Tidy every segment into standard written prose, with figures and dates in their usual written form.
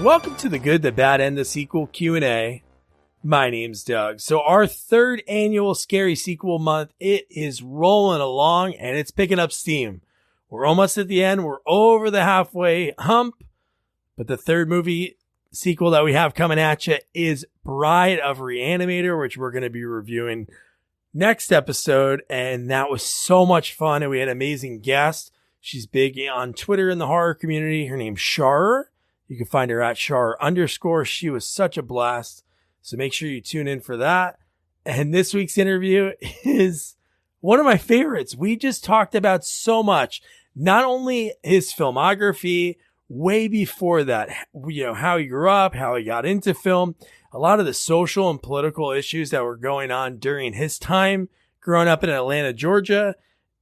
Welcome to the Good, the Bad, and the Sequel Q&A. My name's Doug. So our third annual Scary Sequel Month, it is rolling along and it's picking up steam. We're almost at the end. We're over the halfway hump. But the third movie sequel that we have coming at you is Bride of Re-Animator, which we're going to be reviewing next episode. And that was so much fun. And we had an amazing guest. She's big on Twitter in the horror community. Her name's Shar. You can find her at Shar_. She was such a blast. So make sure you tune in for that. And this week's interview is one of my favorites. We just talked about so much, not only his filmography, way before that, you know, how he grew up, how he got into film, a lot of the social and political issues that were going on during his time growing up in Atlanta, Georgia.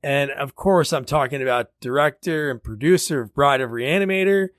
And of course, I'm talking about director and producer of Bride of Re-Animator,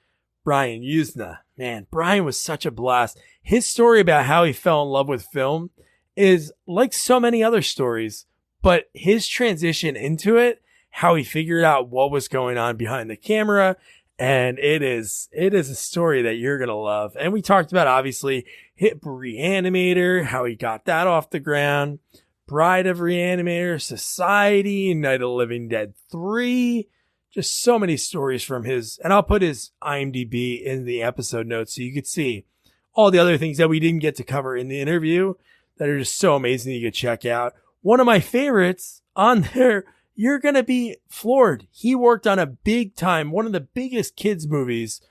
Brian Yuzna. Man, Brian was such a blast. His story about how he fell in love with film is like so many other stories, but his transition into it, how he figured out what was going on behind the camera, and it is a story that you're going to love. And we talked about, obviously, hit Re-Animator, how he got that off the ground, Bride of Re-Animator, Society, Night of the Living Dead 3, just so many stories from his, and I'll put his IMDb in the episode notes so you could see all the other things that we didn't get to cover in the interview that are just so amazing that you could check out. One of my favorites on there, you're going to be floored. He worked on a big time, one of the biggest kids movies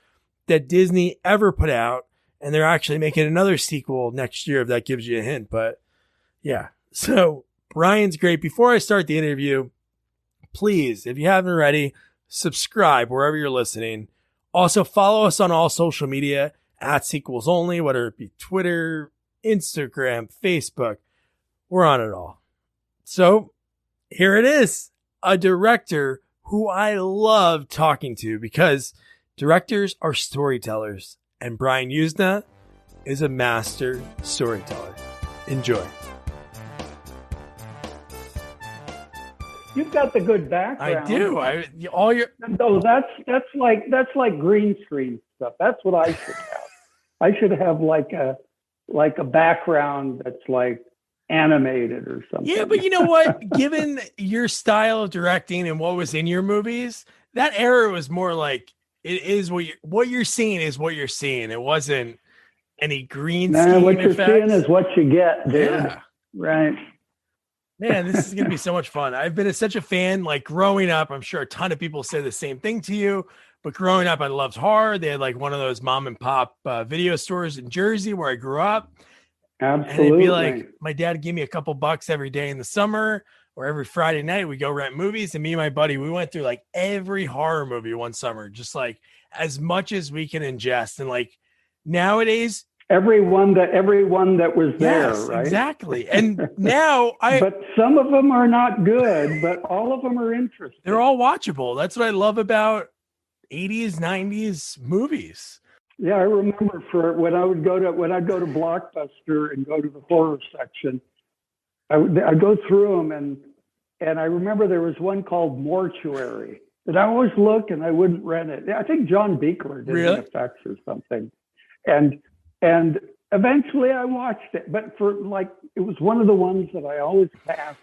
that Disney ever put out. And they're actually making another sequel next year, if that gives you a hint. But yeah, so Brian's great. Before I start the interview, please, if you haven't already, subscribe wherever you're listening. Also, follow us on all social media at Sequels Only, whether it be Twitter, Instagram, Facebook. We're on it all. So here it is, a director who I love talking to because directors are storytellers, and Brian Yuzna is a master storyteller. Enjoy. You've got the good background. I do. No, that's like green screen stuff. That's what I should have. I should have like a background that's like animated or something. Yeah, but you know what? Given your style of directing and what was in your movies, that era was more like it is what you're seeing is what you're seeing. It wasn't any green screen what you're effects. seeing is what you get, dude. Yeah. Right. Man, this is going to be so much fun. I've been such a fan, like growing up. I'm sure a ton of people say the same thing to you, but growing up, I loved horror. They had like one of those mom and pop video stores in Jersey where I grew up. Absolutely. And it'd be like, my dad would give me a couple bucks every day in the summer or every Friday night. We go rent movies, and me and my buddy, we went through like every horror movie one summer, just like as much as we can ingest. And like nowadays, everyone that was there, yes, right? Exactly. And now but some of them are not good, but all of them are interesting. They're all watchable. That's what I love about 80s, 90s movies. Yeah, I remember when I'd go to Blockbuster and go to the horror section, I'd go through them and I remember there was one called Mortuary that I always look and I wouldn't rent it. I think John Beekler did the effects or something. And eventually I watched it, but it was one of the ones that I always passed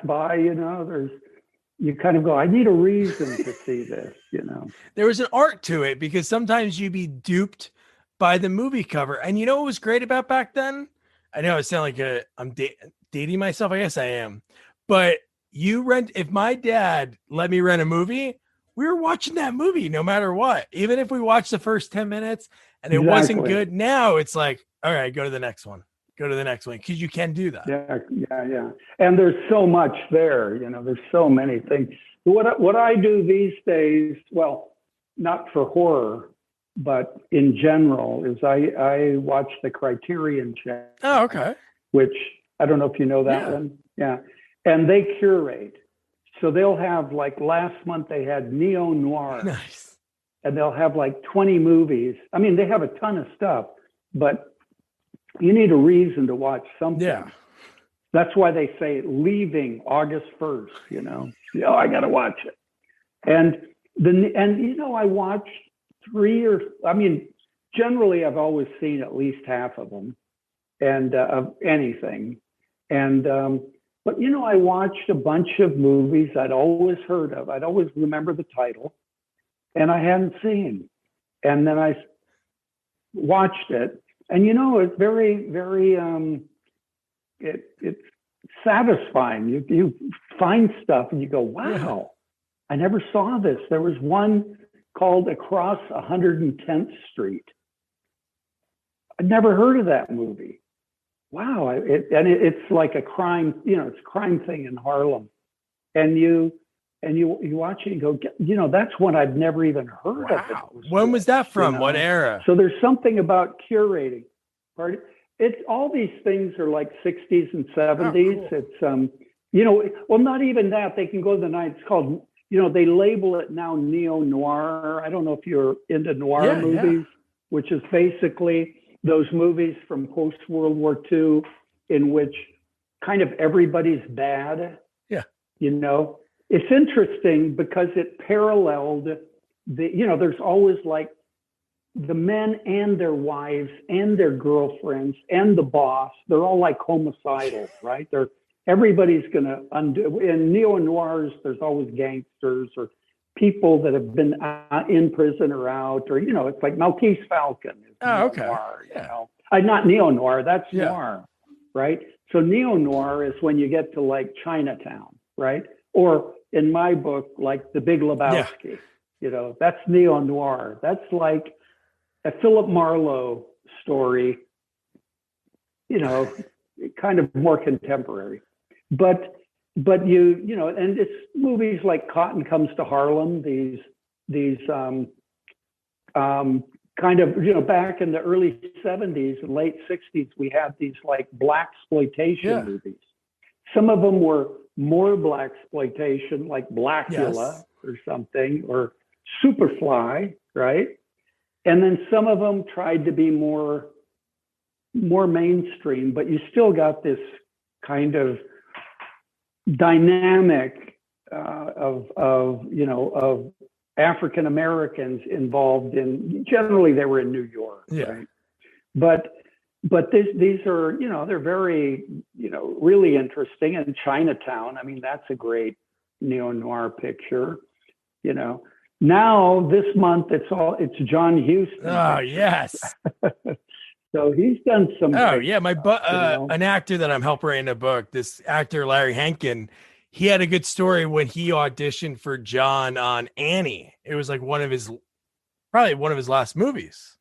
by, you know, you kind of go, I need a reason to see this, you know. There was an art to it because sometimes you'd be duped by the movie cover. And you know what was great about back then? I know it sounds like I'm dating myself. I guess I am. But if my dad let me rent a movie, we were watching that movie no matter what. Even if we watched the first 10 minutes and it wasn't good, now it's like, all right, go to the next one. Because you can do that. Yeah. And there's so much there, you know, there's so many things. What I do these days, well, not for horror, but in general, is I watch the Criterion Channel. Oh, okay. Which I don't know if you know that one. Yeah. And they curate. So they'll have, like last month they had Neo Noir. Nice. And they'll have like 20 movies. I mean, they have a ton of stuff, but you need a reason to watch something. Yeah. That's why they say leaving August 1st, you know. I got to watch it. And you know, I watched generally I've always seen at least half of them, and of anything. And but I watched a bunch of movies I'd always heard of. I'd always remember the title, and I hadn't seen. And then I watched it, and it's very, very it's satisfying. You find stuff and you go, wow, I never saw this. There was one called Across 110th Street. I'd never heard of that movie. Wow. It's like a crime, it's a crime thing in Harlem. And you watch it and go, that's one I've never even heard of. When was that from? What era? So there's something about curating. It's all these things are like 60s and 70s. Oh, cool. It's well, not even that. They can go to the night. It's called, they label it now neo-noir. I don't know if you're into noir movies, which is basically those movies from post-World War II in which kind of everybody's bad. Yeah. It's interesting because it paralleled there's always like the men and their wives and their girlfriends and the boss, they're all like homicidal, right? Everybody's going to undo. In neo-noirs, there's always gangsters or people that have been in prison or out, or, it's like Maltese Falcon. Oh, okay. Noir, not neo-noir, that's noir, right? So neo-noir is when you get to like Chinatown, right? Or in my book, like The Big Lebowski, that's neo-noir. That's like a Philip Marlowe story, kind of more contemporary. But and it's movies like Cotton Comes to Harlem, these kind of, back in the early 70s and late 60s, we had these like blaxploitation movies. Some of them were more blaxploitation, like Blackula or something, or Superfly, right? And then some of them tried to be more mainstream, but you still got this kind of dynamic of African Americans involved in. Generally, they were in New York, right? But these are they're very really interesting. And Chinatown, that's a great neo-noir picture. Now this month it's John Huston. Oh yes. So he's done some. Oh yeah, an actor that I'm helping write in a book. This actor Larry Henkin, he had a good story when he auditioned for John on Annie. It was like probably one of his last movies.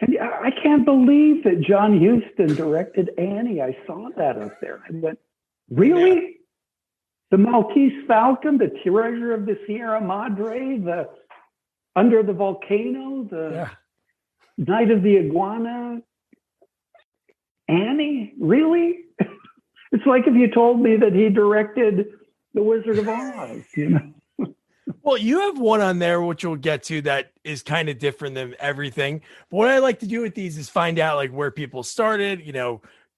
I can't believe that John Huston directed Annie. I saw that up there. I went, really? Yeah. The Maltese Falcon, the Treasure of the Sierra Madre, the Under the Volcano, the Night of the Iguana. Annie? Really? It's like if you told me that he directed The Wizard of Oz, Well, you have one on there, which we'll get to, that is kind of different than everything. But what I like to do with these is find out like where people started,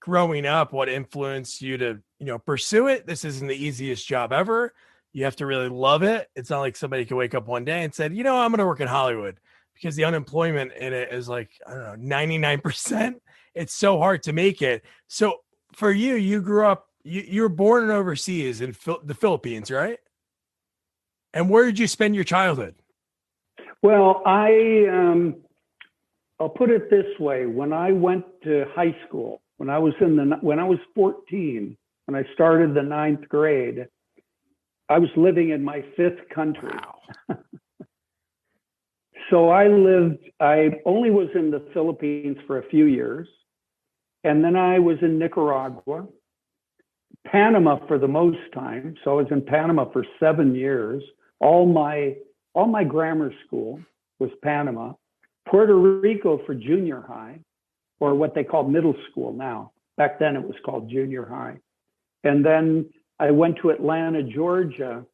growing up, what influenced you to, pursue it. This isn't the easiest job ever. You have to really love it. It's not like somebody could wake up one day and said, I'm going to work in Hollywood, because the unemployment in it is like, I don't know, 99%. It's so hard to make it. So for you, you grew up, you were born overseas in the Philippines, right? And where did you spend your childhood? Well, I'll put it this way. When I went to high school, when I was 14, when I started the 9th grade, I was living in my 5th country. Wow. So I only was in the Philippines for a few years. And then I was in Nicaragua, Panama for the most time. So I was in Panama for 7 years. All my grammar school was Panama. Puerto Rico for junior high, or what they call middle school now. Back then it was called junior high. And then I went to Atlanta, Georgia,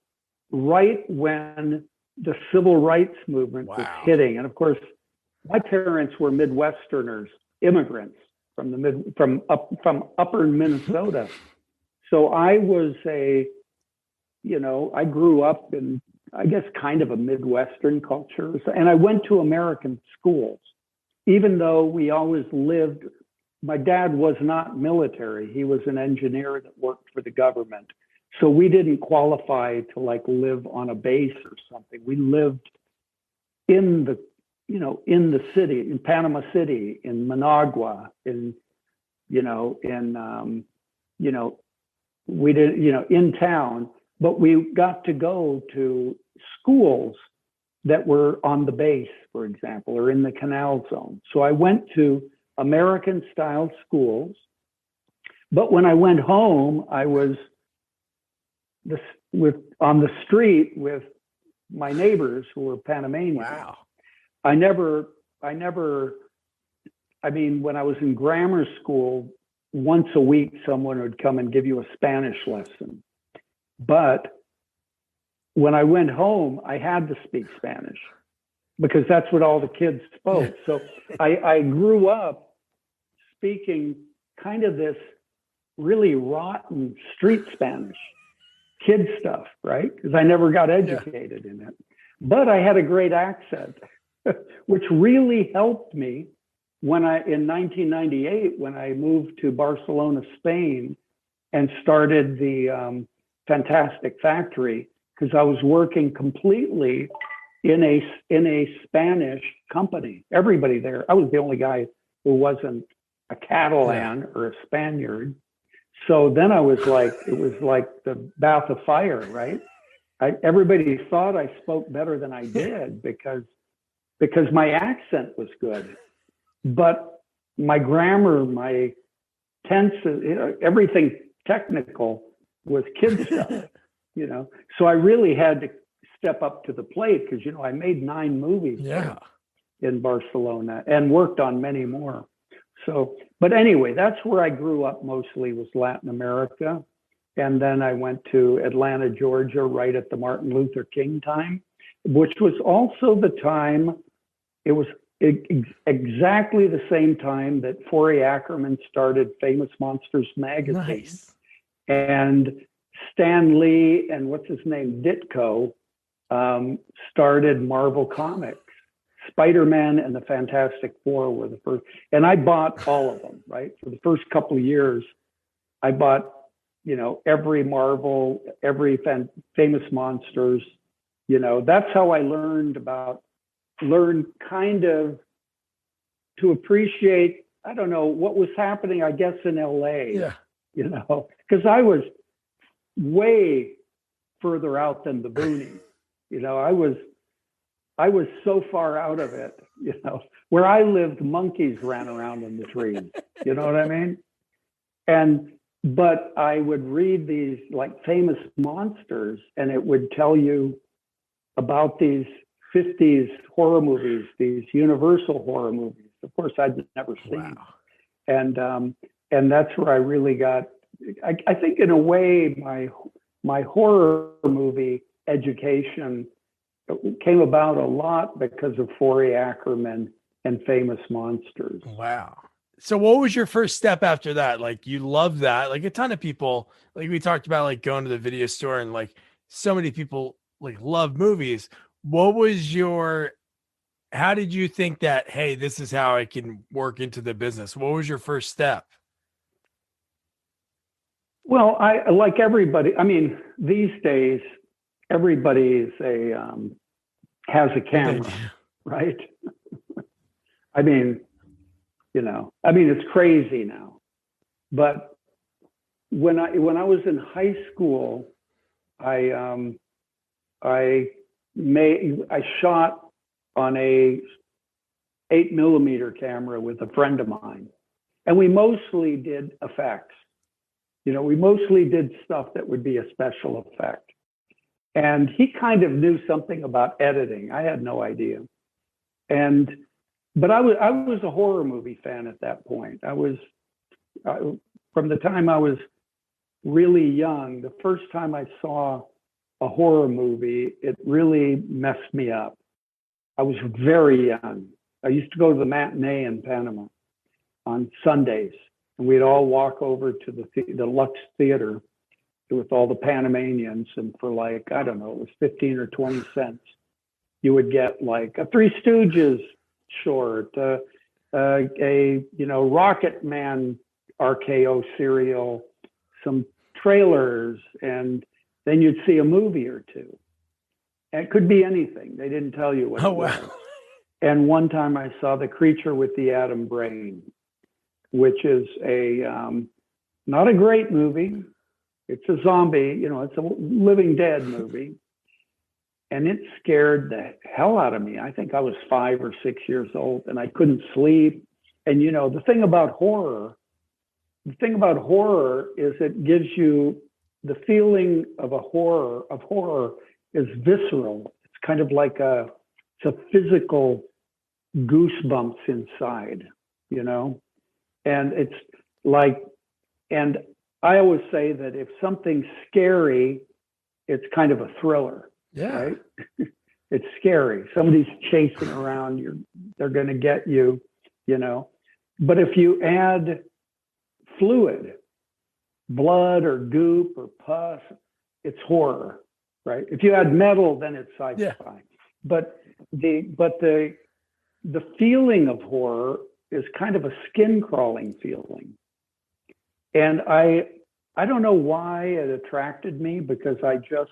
right when the civil rights movement was hitting. And of course, my parents were Midwesterners, immigrants from upper Minnesota. So I was I grew up in I guess, kind of a Midwestern culture. And I went to American schools, even though we always lived. My dad was not military. He was an engineer that worked for the government. So we didn't qualify to like live on a base or something. We lived in the, in the city, in Panama City, in Managua, we did, in town, but we got to go to schools that were on the base, for example, or in the canal zone. So I went to American style schools, but when I went home, I was on the street with my neighbors who were Panamanians. Wow. I mean, when I was in grammar school, once a week, someone would come and give you a Spanish lesson. But when I went home, I had to speak Spanish because that's what all the kids spoke. So I grew up speaking kind of this really rotten street Spanish, kid stuff, right? Because I never got educated in it. But I had a great accent, which really helped me in 1998, when I moved to Barcelona, Spain, and started the Fantastic Factory, because I was working completely in a Spanish company. Everybody there, I was the only guy who wasn't a Catalan or a Spaniard. So then it was like the bath of fire, right? Everybody thought I spoke better than I did because my accent was good. But my grammar, my tenses, everything technical was kid stuff, So I really had to step up to the plate because, I made 9 movies in Barcelona and worked on many more. So, but anyway, that's where I grew up mostly, was Latin America. And then I went to Atlanta, Georgia, right at the Martin Luther King time, which was also the time, it was exactly the same time that Forey Ackerman started Famous Monsters magazine. Nice. And Stan Lee and what's his name, Ditko, started Marvel Comics. Spider-Man and the Fantastic Four were the first, and I bought all of them, right? For the first couple of years, I bought, every Marvel, every Famous Monsters, that's how I learned kind of to appreciate, I don't know, what was happening, I guess, in LA, because I was way further out than the boonies. I was so far out of it, where I lived, monkeys ran around in the trees. You know what I mean? But I would read these like Famous Monsters, and it would tell you about these 50s horror movies, these Universal horror movies. Of course, I'd never seen. Wow. And that's where I really got, I think in a way, my horror movie education came about a lot because of Forey Ackerman and Famous Monsters. Wow. So what was your first step after that? Like, you love that. Like, a ton of people, like we talked about, like going to the video store, and like so many people like love movies. What was how did you think that, hey, this is how I can work into the business? What was your first step? Well, I like everybody. I mean, these days, everybody has a camera, right? I mean, it's crazy now. But when I was in high school, I shot on a 8mm camera with a friend of mine, and we mostly did effects. We mostly did stuff that would be a special effect. And he kind of knew something about editing. I had no idea. But I was a horror movie fan at that point. From the time I was really young, the first time I saw a horror movie, it really messed me up. I was very young. I used to go to the matinee in Panama on Sundays, and we'd all walk over to the Lux Theater. with all the Panamanians, and for like, I don't know, it was 15 or 20 cents, you would get like a Three Stooges short, Rocket Man RKO serial, some trailers, and then you'd see a movie or two. And it could be anything. They didn't tell you what it was. Wow. And one time I saw The Creature with the Atom Brain, which is not a great movie. It's a zombie, it's a Living Dead movie. And it scared the hell out of me. I think I was 5 or 6 years old and I couldn't sleep. And the thing about horror is it gives you the feeling of horror is visceral. It's kind of like it's a physical goosebumps inside, and it's like, and I always say that if something's scary, it's kind of a thriller. Yeah. Right? It's scary. Somebody's chasing around you. They're going to get you, But if you add fluid, blood or goop or pus, it's horror, right? If you add metal, then it's sci-fi. Yeah. But the feeling of horror is kind of a skin crawling feeling. And I don't know why it attracted me, because I just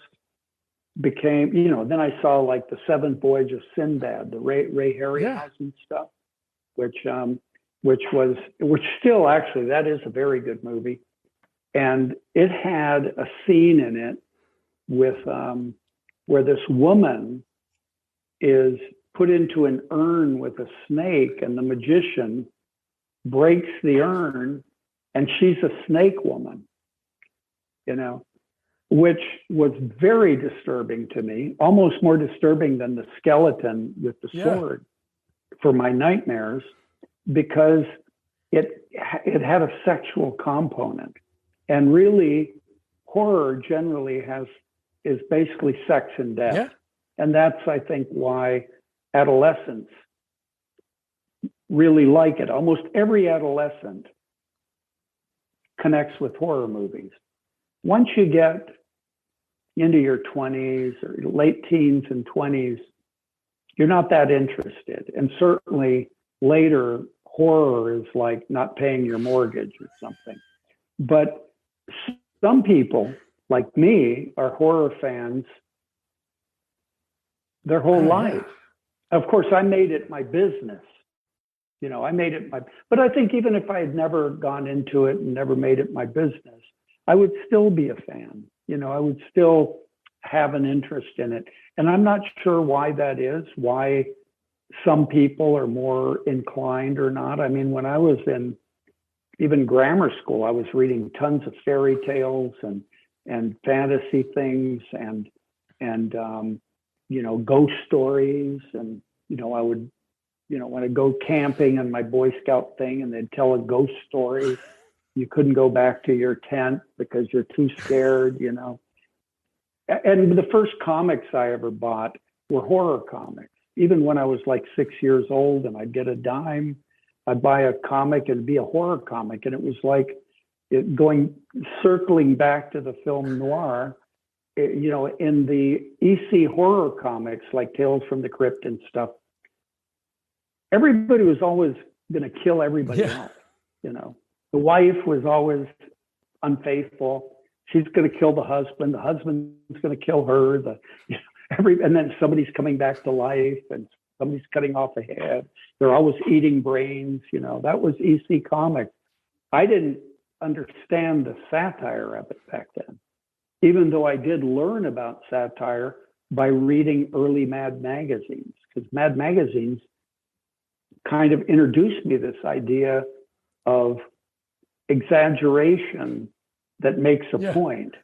became, then I saw like the Seventh Voyage of Sinbad, the Ray Harryhausen stuff, which still actually, that is a very good movie. And it had a scene in it with where this woman is put into an urn with a snake, and the magician breaks the urn, and she's a snake woman, which was very disturbing to me, almost more disturbing than the skeleton with the sword for my nightmares, because it had a sexual component. And really, horror generally is basically sex and death. Yeah. And that's, I think, why adolescents really like it. Almost every adolescent connects with horror movies. Once you get into your 20s or late teens and 20s, you're not that interested. And certainly later, horror is like not paying your mortgage or something. But some people, like me, are horror fans their whole life. Of course, I made it my business. But I think even if I had never gone into it and never made it my business, I would still be a fan. I would still have an interest in it. And I'm not sure why that is, why some people are more inclined or not. I mean, when I was in even grammar school, I was reading tons of fairy tales and fantasy things and ghost stories. And, I would, when I go camping on my Boy Scout thing and they'd tell a ghost story, you couldn't go back to your tent because you're too scared, And the first comics I ever bought were horror comics. Even when I was like 6 years old and I'd get a dime, I'd buy a comic and it'd be a horror comic. And it was like circling back to the film noir, in the EC horror comics, like Tales from the Crypt and stuff, everybody was always going to kill everybody else. The wife was always unfaithful. She's going to kill the husband. The husband's going to kill her. And then somebody's coming back to life and somebody's cutting off a head. They're always eating brains. That was EC Comics. I didn't understand the satire of it back then, even though I did learn about satire by reading early Mad magazines, because Mad magazines kind of introduced me this idea of exaggeration that makes a point,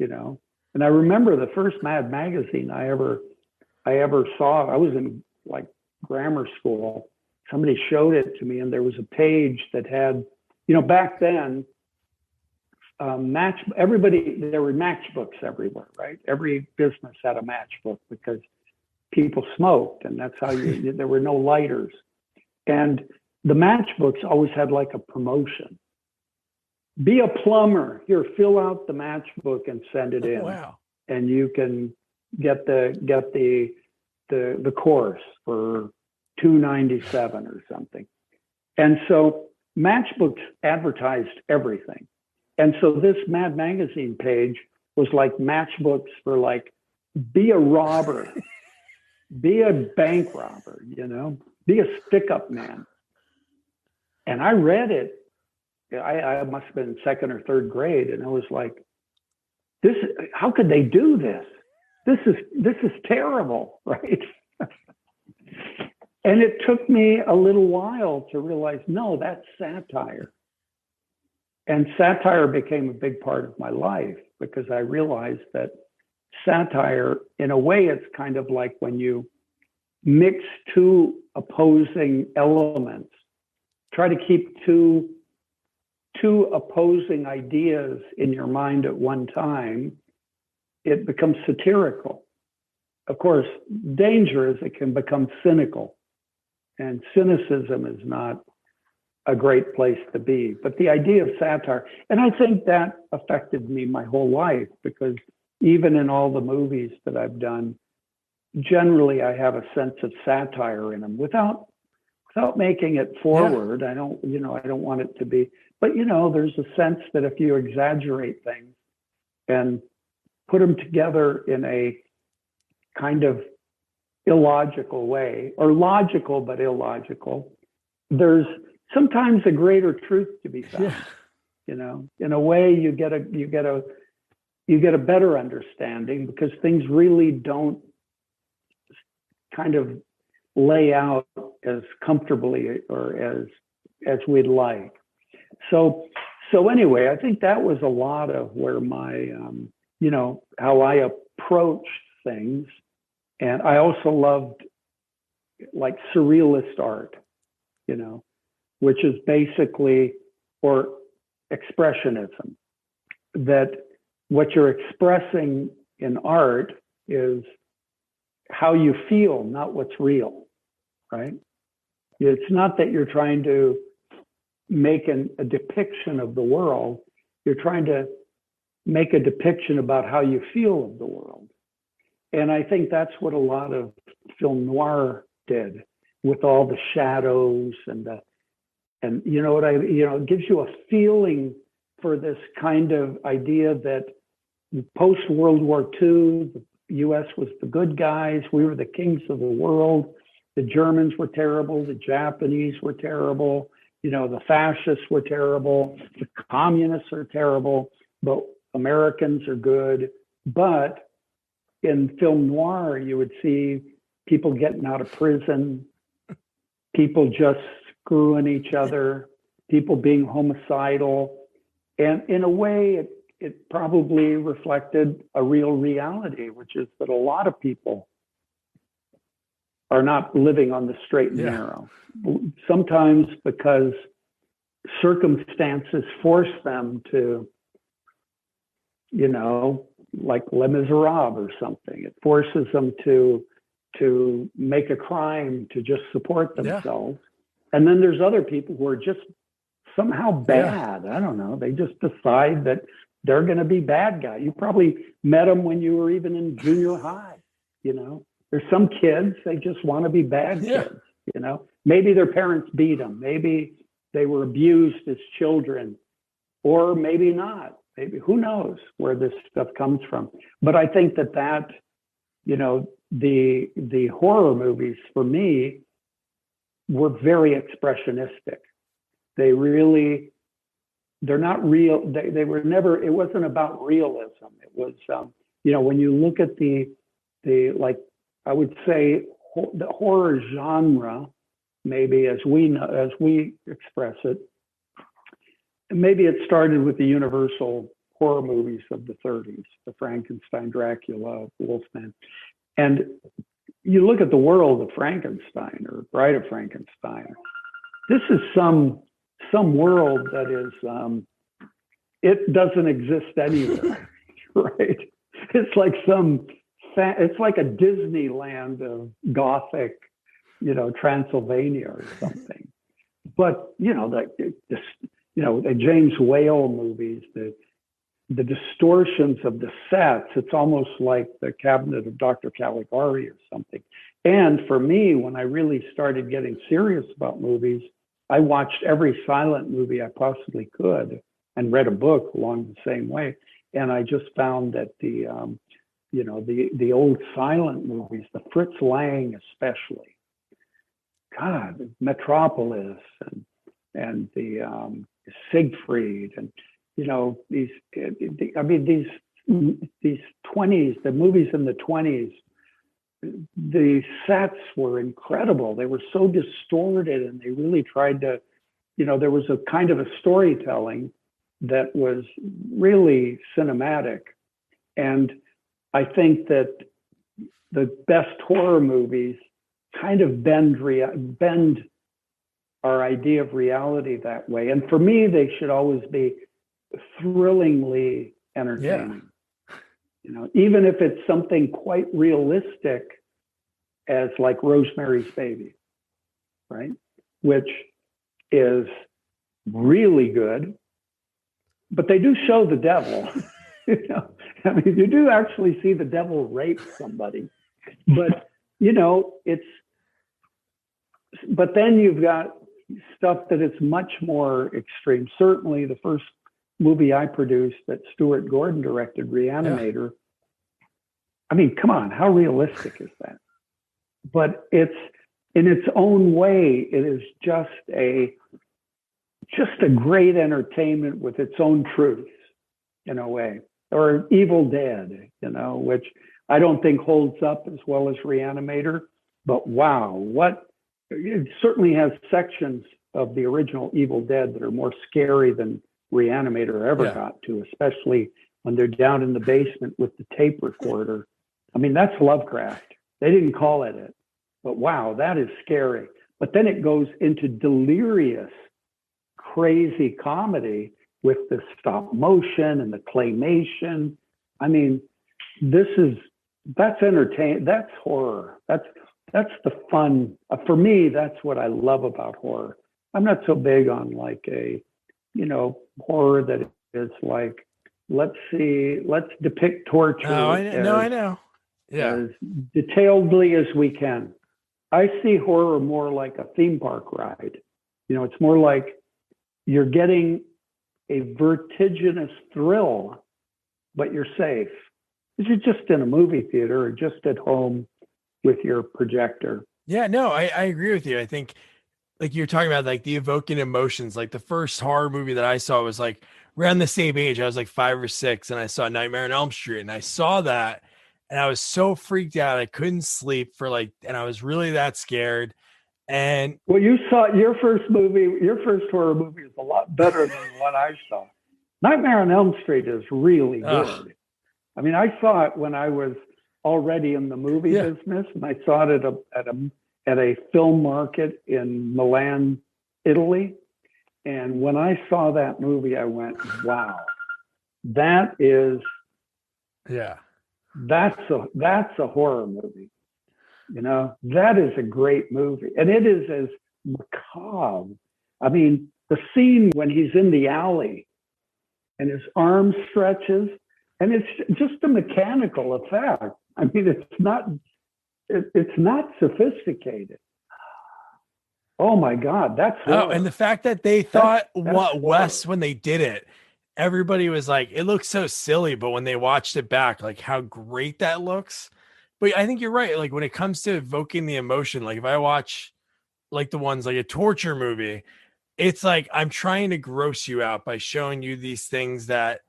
And I remember the first Mad magazine I ever saw. I was in like grammar school. Somebody showed it to me, and there was a page that had, back then, there were matchbooks everywhere, right? Every business had a matchbook because people smoked, and that's how there were no lighters. And the matchbooks always had like a promotion. be a plumber. Here, fill out the matchbook and send it in, Wow. and you can get the course for $297 or something. And so matchbooks advertised everything. And so this Mad Magazine page was like matchbooks for like, be a robber, be a bank robber, you know, be a stick-up man. And I read it. I must have been in second or third grade, and I was like, "This, how could they do this? This is terrible, right?" And it took me a little while to realize, no, that's satire. And satire became a big part of my life because I realized that satire, in a way, it's kind of like when you mix two opposing elements, try to keep two opposing ideas in your mind at one time, it becomes satirical. Of course, danger is it can become cynical, and cynicism is not a great place to be. But the idea of satire, and I think that affected me my whole life, because even in all the movies that I've done, generally I have a sense of satire in them without making it forward. Yeah. I don't want it to be, but there's a sense that if you exaggerate things and put them together in a kind of illogical way, or logical but illogical, there's sometimes a greater truth to be found. Yeah. In a way, you get a better understanding, because things really don't kind of lay out as comfortably or as we'd like. So anyway, I think that was a lot of where my how I approached things. And I also loved like surrealist art, which is basically, or expressionism, that what you're expressing in art is how you feel, not what's real, right? It's not that you're trying to make a depiction of the world. You're trying to make a depiction about how you feel of the world. And I think that's what a lot of film noir did, with all the shadows and it gives you a feeling for this kind of idea that post World War II, the US was the good guys. We were the kings of the world. The Germans were terrible. The Japanese were terrible. The fascists were terrible. The communists are terrible, but Americans are good. But in film noir, you would see people getting out of prison, people just screwing each other, people being homicidal. And in a way, it probably reflected a real reality, which is that a lot of people are not living on the straight and narrow. Sometimes because circumstances force them to, like Les Miserables or something. It forces them to make a crime to just support themselves. Yeah. And then there's other people who are just somehow bad. Yeah. I don't know. They just decide that they're going to be bad guys. You probably met them when you were even in junior high. There's some kids, they just want to be bad kids. Maybe their parents beat them. Maybe they were abused as children, or maybe not. Maybe, who knows where this stuff comes from. But I think that the horror movies for me were very expressionistic. They're not real. They were never, it wasn't about realism. It was, when you look at the like, I would say the horror genre, maybe as we express it, maybe it started with the universal horror movies of the 30s, the Frankenstein, Dracula, Wolfman. And you look at the world of Frankenstein or Bride of Frankenstein, this is some world that is, it doesn't exist anywhere, right? It's like it's like a Disneyland of Gothic, Transylvania or something. But, the James Whale movies, the distortions of the sets. It's almost like the Cabinet of Dr. Caligari or something. And for me, when I really started getting serious about movies, I watched every silent movie I possibly could and read a book along the same way. And I just found that the old silent movies, the Fritz Lang especially, God, Metropolis and the Siegfried, and these 20s, the movies in the 20s, the sets were incredible. They were so distorted, and they really tried to, there was a kind of a storytelling that was really cinematic. And I think that the best horror movies kind of bend our idea of reality that way. And for me, they should always be thrillingly entertaining. Even if it's something quite realistic, as like Rosemary's Baby, right? Which is really good, but they do show the devil. You do actually see the devil rape somebody, but but then you've got stuff that is much more extreme. Certainly the first movie I produced that Stuart Gordon directed, Re-Animator. Yeah. Come on, how realistic is that? But it's, in its own way, it is just a great entertainment with its own truths, in a way. Or Evil Dead, which I don't think holds up as well as Re-Animator, but wow, it certainly has sections of the original Evil Dead that are more scary than Re-Animator ever got to, especially when they're down in the basement with the tape recorder. That's Lovecraft. They didn't call it, but wow, that is scary. But then it goes into delirious, crazy comedy with the stop motion and the claymation. That's entertaining. That's horror. That's the fun. For me, that's what I love about horror. I'm not so big on like a, horror that is like, let's depict torture. I know. Yeah. As detailedly as we can. I see horror more like a theme park ride. It's more like you're getting a vertiginous thrill, but you're safe. You're just in a movie theater or just at home with your projector. Yeah, no, I agree with you. I think like you're talking about like the evoking emotions, like the first horror movie that I saw was like around the same age. I was like 5 or 6 and I saw Nightmare on Elm Street, and I saw that and I was so freaked out. I couldn't sleep and I was really that scared. And you saw your first horror movie is a lot better than what I saw. Nightmare on Elm Street is really good. I saw it when I was already in the movie business, and I saw it at a film market in Milan, Italy. And when I saw that movie, I went, wow, that's a horror movie. That is a great movie. And it is as macabre. The scene when he's in the alley and his arm stretches, and it's just a mechanical effect. It's not sophisticated. Oh my God, that's horror. Oh, and the fact that they thought Wes when they did it, everybody was like, it looks so silly, but when they watched it back, like how great that looks. But I think you're right. Like when it comes to evoking the emotion, like if I watch like the ones like a torture movie, it's like I'm trying to gross you out by showing you these things that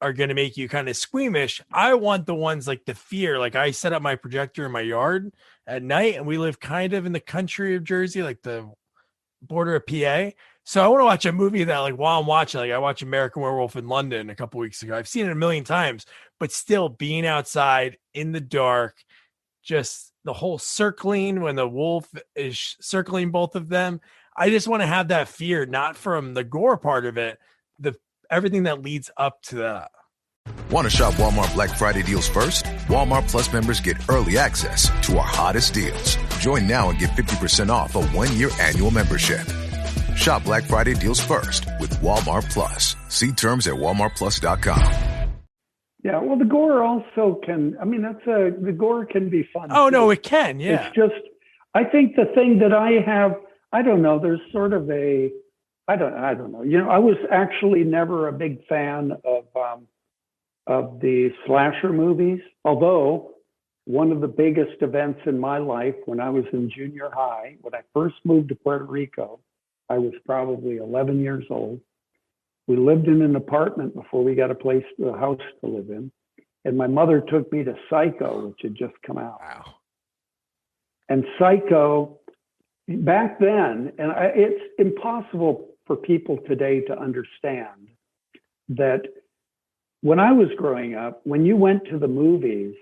are going to make you kind of squeamish. I want the ones like the fear. Like I set up my projector in my yard at night, and we live kind of in the country of Jersey, like the border of PA. So I want to watch a movie that like while I'm watching, like I watched American Werewolf in London a couple weeks ago. I've seen it a million times, but still being outside in the dark, just the whole circling when the wolf is circling both of them. I just want to have that fear, not from the gore part of it, everything that leads up to that. Want to shop Walmart Black Friday deals first? Walmart Plus members get early access to our hottest deals. Join now and get 50% off a 1-year annual membership. Shop Black Friday deals first with Walmart Plus. See terms at walmartplus.com. Yeah, well, the gore also can, I mean, the gore can be fun. Oh, too. no, it can. Yeah. It's just, I think the thing that I have, I don't know, there's sort of I don't know. You know, I was actually never a big fan of the slasher movies, although one of the biggest events in my life when I was in junior high, when I first moved to Puerto Rico, I was probably 11 years old. We lived in an apartment before we got a house to live in. And my mother took me to Psycho, which had just come out. Wow. And Psycho, back then, and it's impossible for people today to understand that when I was growing up, when you went to the movies,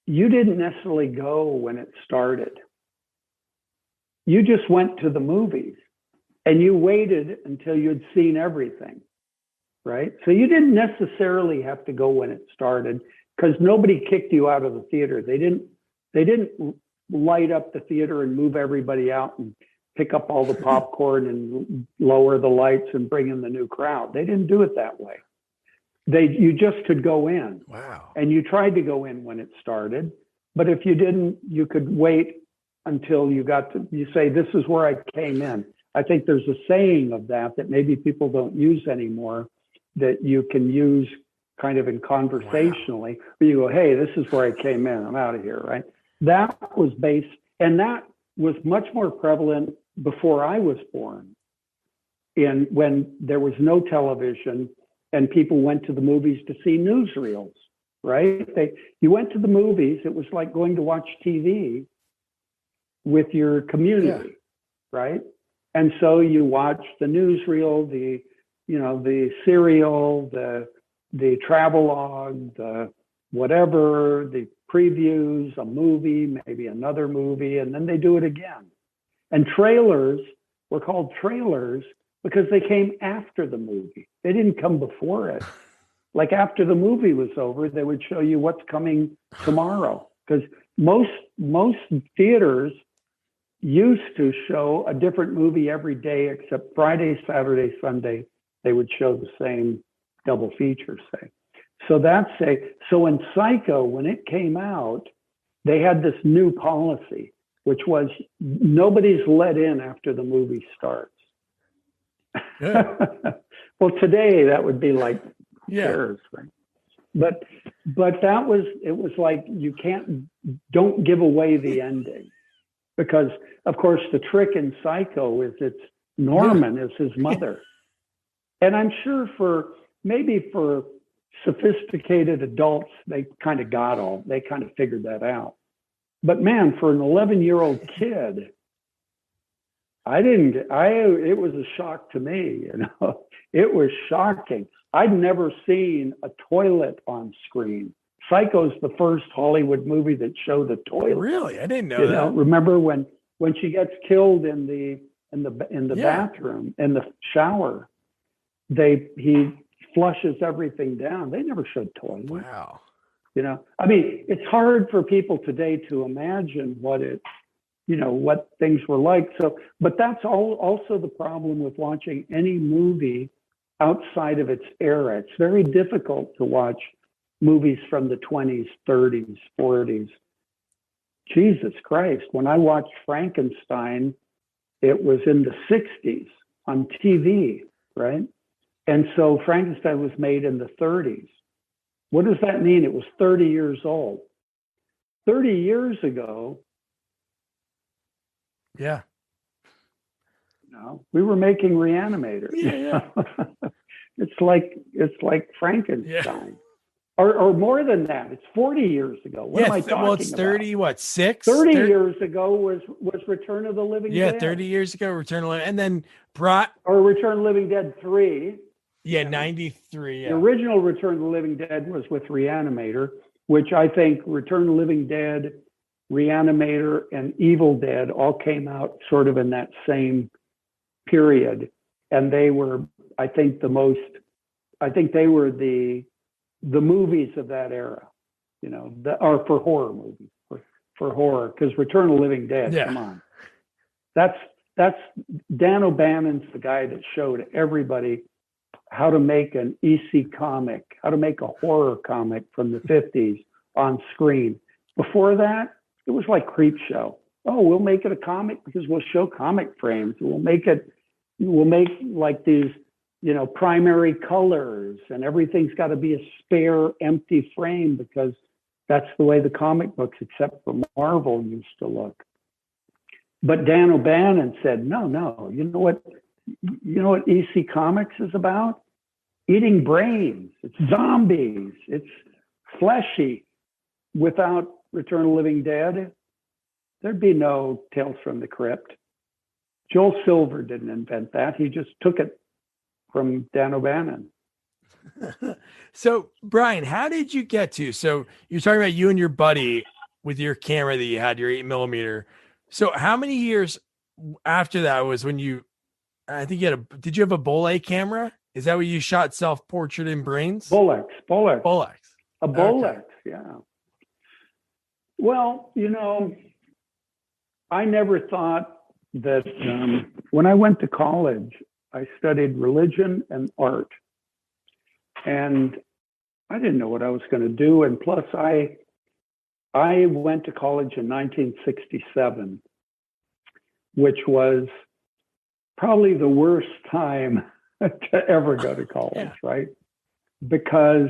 you didn't necessarily go when it started. You just went to the movies and you waited until you'd seen everything, right? So you didn't necessarily have to go when it started because nobody kicked you out of the theater. They didn't light up the theater and move everybody out and pick up all the popcorn and lower the lights and bring in the new crowd. They didn't do it that way. You just could go in. Wow. And you tried to go in when it started, but if you didn't, you could wait until you say, this is where I came in. I think there's a saying of that maybe people don't use anymore that you can use kind of in conversationally, where you go, hey, this is where I came in. I'm out of here, right? That was based, and that was much more prevalent before I was born, when there was no television and people went to the movies to see newsreels, right? You went to the movies, it was like going to watch TV with your community, right? And so you watch the newsreel, the serial, the travelogue, the whatever, the previews, a movie, maybe another movie, and then they do it again. And trailers were called trailers because they came after the movie. They didn't come before it. Like after the movie was over, they would show you what's coming tomorrow. Because most theaters used to show a different movie every day, except Friday, Saturday, Sunday, they would show the same double feature, say. So in Psycho, when it came out, they had this new policy, which was nobody's let in after the movie starts. Well, today that would be like cares, right? But it was like don't give away the ending, because of course the trick in Psycho is Norman is his mother, and I'm sure for sophisticated adults they kind of figured that out. But man, for an 11-year-old kid, it was a shock to me, It was shocking. I'd never seen a toilet on screen. Psycho's the first Hollywood movie that showed a toilet. Really? I didn't know that. Remember when she gets killed in the bathroom, in the shower, he flushes everything down. They never showed toilets. Wow. I mean, it's hard for people today to imagine what things were like. So, but that's also the problem with watching any movie outside of its era. It's very difficult to watch movies from the 20s, 30s, 40s. Jesus Christ. When I watched Frankenstein, it was in the 60s on TV, right? And so Frankenstein was made in the 30s. What does that mean? It was 30 years old. 30 years ago, we were making Re-Animator. It's like Frankenstein. Or more than that. It's 40 years ago. What am I talking about? Well, it's 30, what, 6? 30 years ago was Return of the Living Dead. Yeah, 30 years ago, Return of the Living, and then or Return of the Living Dead 3. Yeah, 93. Yeah. The original Return of the Living Dead was with Re-Animator, which I think Return of the Living Dead, Re-Animator, and Evil Dead all came out sort of in that same period. And they were, I think they were the movies of that era, or for horror movies, for horror, because Return of the Living Dead, come on. That's that's Dan O'Bannon's the guy that showed everybody how to make an EC comic, how to make a horror comic from the 50s on screen. Before that, it was like Creepshow. Oh, we'll make it a comic because we'll show comic frames. We'll make like these, primary colors, and everything's got to be a spare, empty frame because that's the way the comic books, except for Marvel, used to look. But Dan O'Bannon said, no, you know what EC Comics is about? Eating brains. It's zombies. It's fleshy. Without Return of the Living Dead, there'd be no Tales from the Crypt. Joel Silver didn't invent that. He just took it from Dan O'Bannon. So, Brian, how did you get to? So you're talking about you and your buddy with your camera that you had, your 8mm. So how many years after that was when I think did you have a Bolex camera? Is that what you shot self-portrait in brains? Bolex. A Bolex, okay. Yeah. Well, I never thought that when I went to college, I studied religion and art. And I didn't know what I was going to do. And plus, I went to college in 1967, which was probably the worst time to ever go to college, right? Because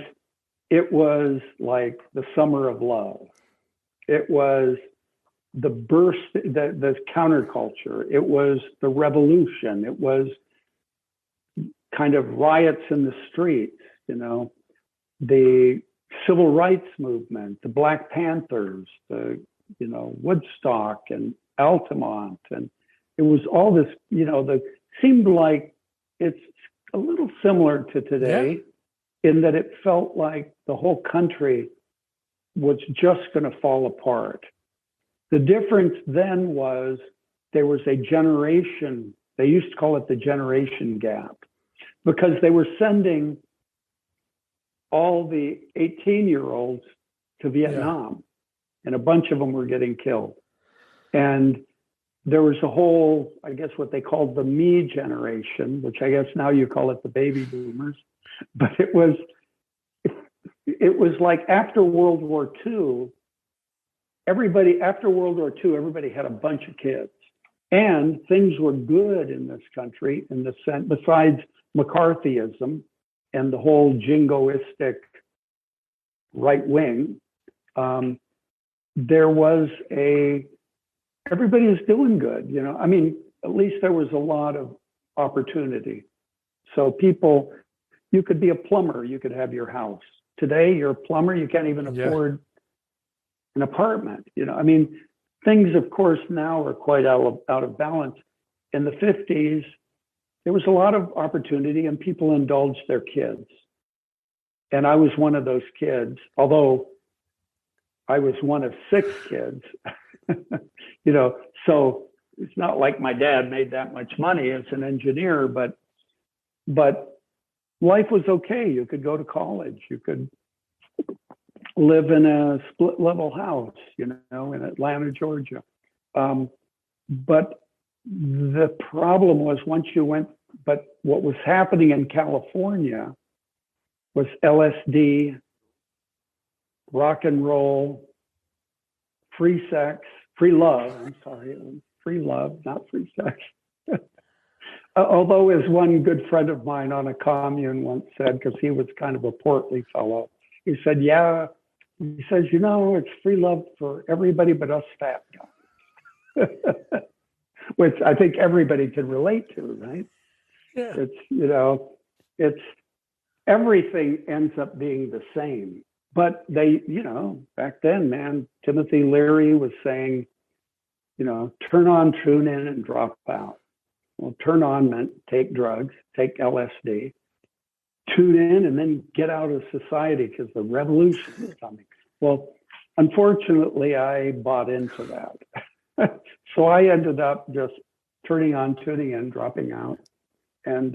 it was like the summer of love. It was the burst, the counterculture. It was the revolution. It was kind of riots in the streets, the civil rights movement, the Black Panthers, the, Woodstock and Altamont. And it was all this, seemed like it's a little similar to today in that it felt like the whole country was just going to fall apart. The difference then was there was a generation, they used to call it the generation gap, because they were sending all the 18-year-olds to Vietnam, and a bunch of them were getting killed. And there was a whole, I guess what they called the me generation, which I guess now you call it the baby boomers. But it was like after World War II, everybody had a bunch of kids. And things were good in this country in the sense, besides McCarthyism and the whole jingoistic right wing, everybody was doing good, at least there was a lot of opportunity. So you could be a plumber, you could have your house. Today, you're a plumber, you can't even afford an apartment. Things, of course, now are quite out of balance. In the 50s, there was a lot of opportunity and people indulged their kids. And I was one of those kids, although I was one of 6 kids, so it's not like my dad made that much money as an engineer, but life was okay. You could go to college. You could live in a split level house, in Atlanta, Georgia. But the problem was but what was happening in California was LSD, rock and roll, free sex, free love. I'm sorry, it was free love, not free sex. Although, as one good friend of mine on a commune once said, because he was kind of a portly fellow, he said, he says, it's free love for everybody but us fat guys. Which I think everybody can relate to, right? Yeah. It's everything ends up being the same. But they, back then, man, Timothy Leary was saying, turn on, tune in, and drop out. Well, turn on meant take drugs, take LSD, tune in, and then get out of society because the revolution is coming. Well, unfortunately, I bought into that. So I ended up just turning on, tuning in, dropping out, and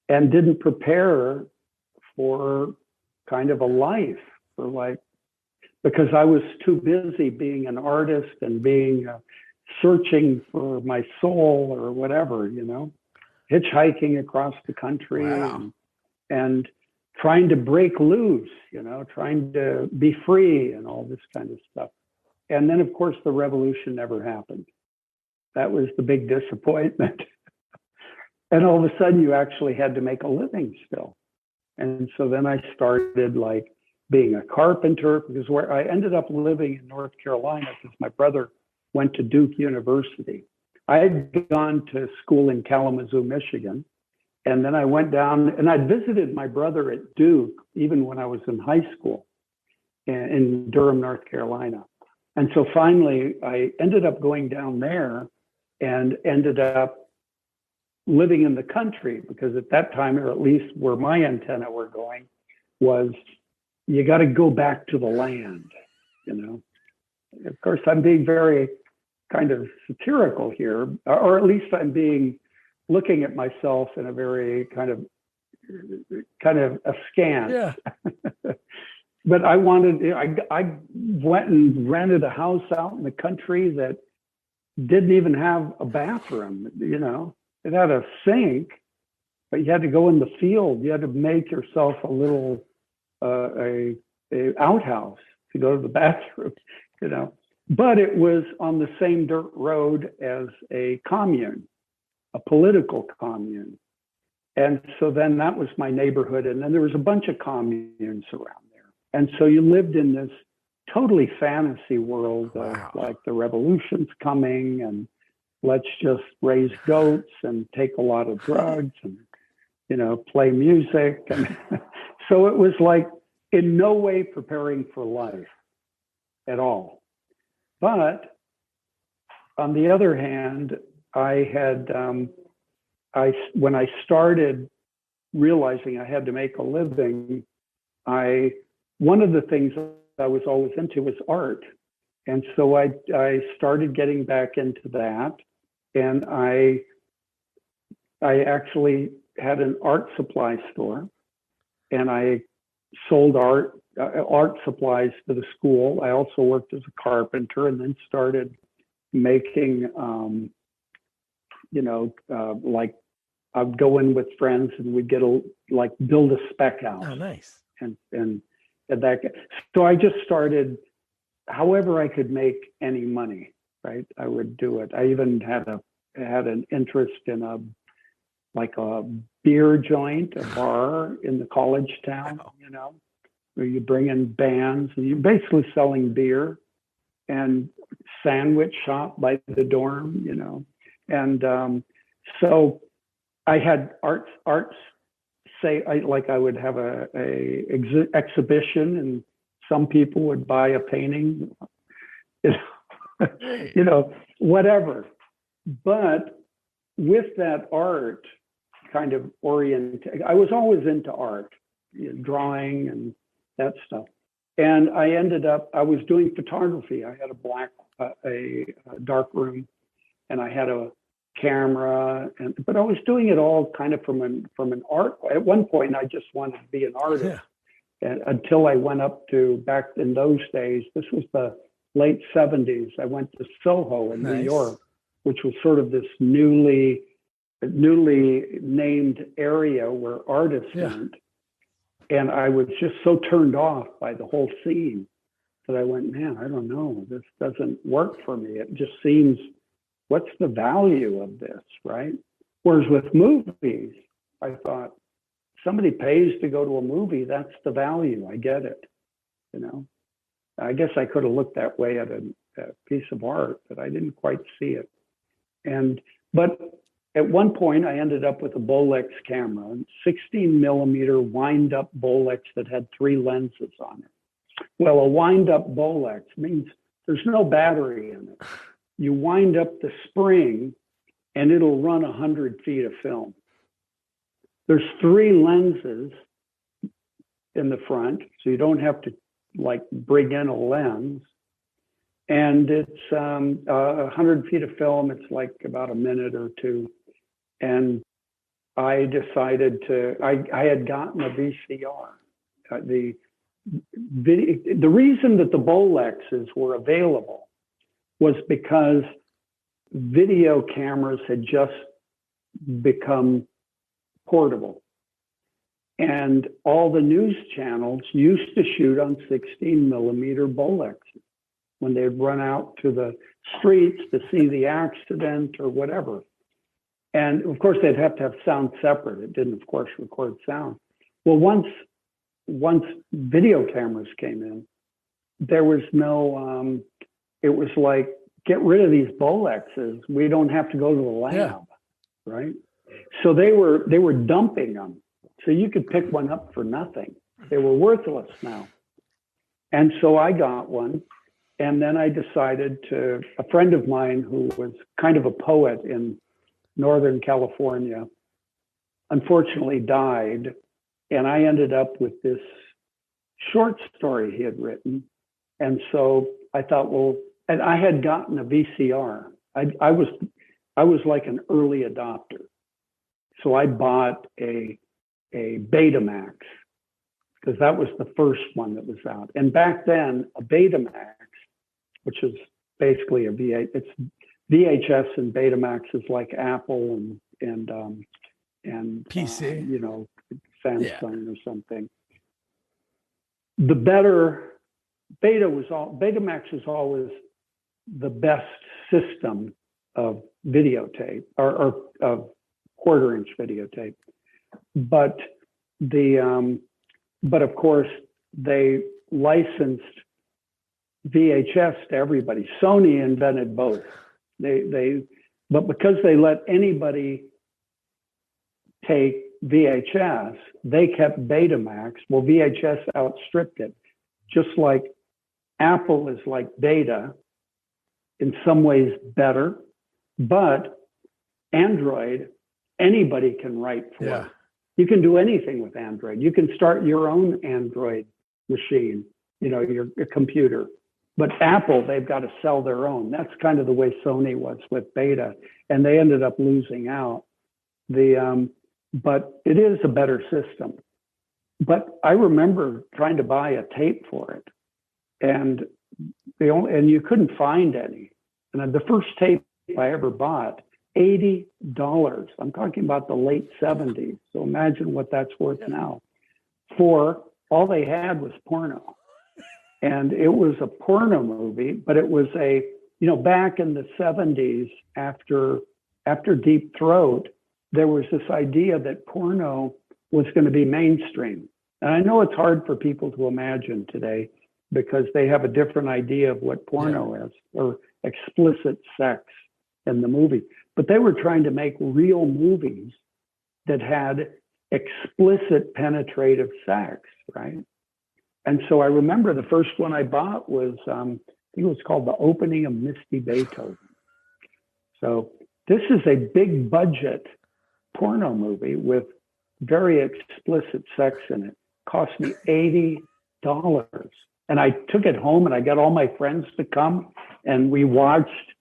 didn't prepare for kind of a life because I was too busy being an artist and being searching for my soul or whatever, you know, hitchhiking across the country. Wow. And trying to break loose, you know, trying to be free and all this kind of stuff. And then, of course, the revolution never happened. That was the big disappointment. And all of a sudden, you actually had to make a living still. And so then I started like being a carpenter, because where I ended up living in North Carolina, because my brother went to Duke University. I had gone to school in Kalamazoo, Michigan. And then I went down and I visited my brother at Duke, even when I was in high school in Durham, North Carolina. And so finally, I ended up going down there and ended up living in the country, because at that time, or at least where my antenna were going, was you got to go back to the land, you know. Of course, I'm being very kind of satirical here, or at least I'm looking at myself in a very kind of askance. Yeah. But I went and rented a house out in the country that didn't even have a bathroom, you know. It had a sink, but you had to go in the field. You had to make yourself a little a outhouse to go to the bathroom, you know. But it was on the same dirt road as a commune, a political commune. And so then that was my neighborhood. And then there was a bunch of communes around there. And so you lived in this totally fantasy world of like the revolution's coming and let's just raise goats and take a lot of drugs and, you know, play music. And so it was like in no way preparing for life at all. But on the other hand, I had, when I started realizing I had to make a living, one of the things I was always into was art. And so I started getting back into that. And I actually had an art supply store, and I sold art supplies to the school. I also worked as a carpenter, and then started making, like I'd go in with friends and we'd build a spec house. Oh, nice. And that. So I just started, however I could make any money, right? I would do it. I even had an interest in a beer joint, a bar in the college town, you know, where you bring in bands and you're basically selling beer, and sandwich shop by the dorm, you know. And so I had arts I would have a exhibition, and some people would buy a painting, you know, whatever. But with that art kind of I was always into art, you know, drawing and that stuff. And I was doing photography. I had a dark room, and I had a camera, but I was doing it all kind of from an art. At one point, I just wanted to be an artist, and until I went up to, back in those days, this was the late 70s. I went to Soho in New York, which was sort of this newly named area where artists went. And I was just so turned off by the whole scene that I went, man, I don't know, this doesn't work for me. It just seems, what's the value of this, right? Whereas with movies, I thought, somebody pays to go to a movie, that's the value, I get it, you know? I guess I could have looked that way at a piece of art, but I didn't quite see it. But at one point, I ended up with a Bolex camera, a 16 millimeter wind-up Bolex that had 3 lenses on it. Well, a wind-up Bolex means there's no battery in it. You wind up the spring, and it'll run 100 feet of film. There's 3 lenses in the front, so you don't have to bring in a lens. And it's 100 feet of film. It's like about a minute or two. And I decided I had gotten a VCR. The reason that the Bolexes were available was because video cameras had just become portable. And all the news channels used to shoot on 16 millimeter Bolexes when they'd run out to the streets to see the accident or whatever. And of course, they'd have to have sound separate. It didn't, of course, record sound. Well, once video cameras came in, there was no, it was like, get rid of these Bolexes. We don't have to go to the lab, right? So they were dumping them. So you could pick one up for nothing. They were worthless now. And so I got one. And then I decided to, a friend of mine who was kind of a poet in Northern California, unfortunately died. And I ended up with this short story he had written. And so I thought, well, and I had gotten a VCR. I was like an early adopter. So I bought a Betamax because that was the first one that was out. And back then, a Betamax, which is basically it's VHS and Betamax is like Apple and PC, Samsung or something. The better Betamax is always the best system of videotape or of quarter-inch videotape, but of course they licensed VHS to everybody. Sony invented both. But because they let anybody take VHS, they kept Betamax. Well, VHS outstripped it. Just like Apple is like Beta, in some ways better, but Android, anybody can write for it. You can do anything with Android. You can start your own Android machine, your computer. But Apple, they've got to sell their own. That's kind of the way Sony was with Beta, and they ended up losing out. But it is a better system. But I remember trying to buy a tape for it, and you couldn't find any. And the first tape I ever bought, $80. I'm talking about the late 70s. So imagine what that's worth now. For all they had was porno. And it was a porno movie, but it was back in the 70s after Deep Throat, there was this idea that porno was going to be mainstream. And I know it's hard for people to imagine today because they have a different idea of what porno is or explicit sex in the movie. But they were trying to make real movies that had explicit penetrative sex, right? And so I remember the first one I bought was, I think it was called The Opening of Misty Beethoven. So this is a big budget porno movie with very explicit sex in it. Cost me $80. And I took it home and I got all my friends to come and we watched.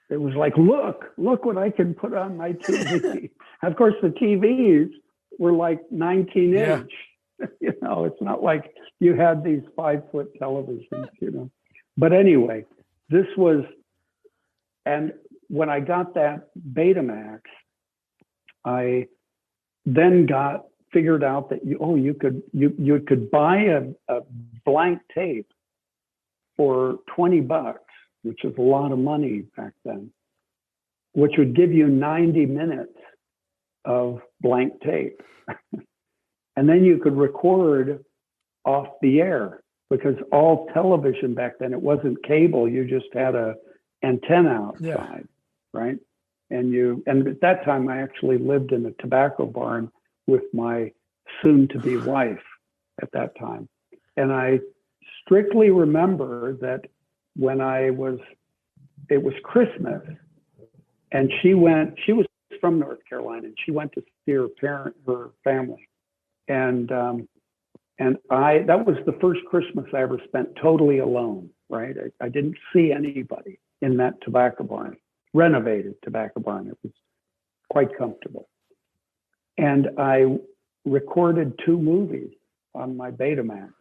It was like, look what I can put on my TV. Of course, the TVs were like 19 inch. It's not like you had these 5-foot televisions, But anyway, this was, and when I got that Betamax, I then figured out that you could buy a blank tape for $20, which is a lot of money back then, which would give you 90 minutes of blank tape. And then you could record off the air because all television back then, it wasn't cable. You just had a antenna outside, right? And at that time, I actually lived in a tobacco barn with my soon-to-be wife at that time. And I strictly remember that when it was Christmas, and she was from North Carolina, and she went to see her family. And that was the first Christmas I ever spent totally alone, right? I didn't see anybody in that tobacco barn, renovated tobacco barn. It was quite comfortable. And I recorded 2 movies on my Betamax.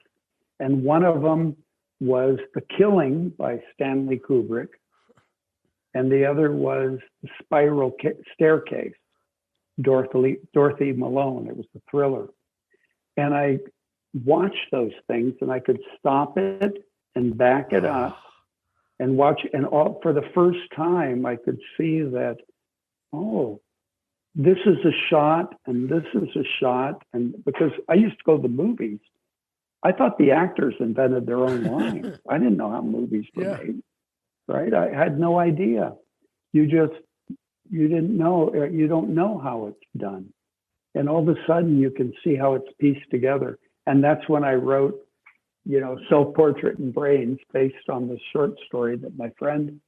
And one of them was The Killing by Stanley Kubrick. and the other was The Spiral Staircase, Dorothy Malone. It was a thriller. And I watched those things, and I could stop it and back it up and watch. And for the first time, I could see that, oh, this is a shot and this is a shot. And because I used to go to the movies, I thought the actors invented their own lines. I didn't know how movies were made, right? I had no idea. You didn't know, you don't know how it's done. And all of a sudden you can see how it's pieced together. And that's when I wrote, Self-Portrait and Brains, based on the short story that my friend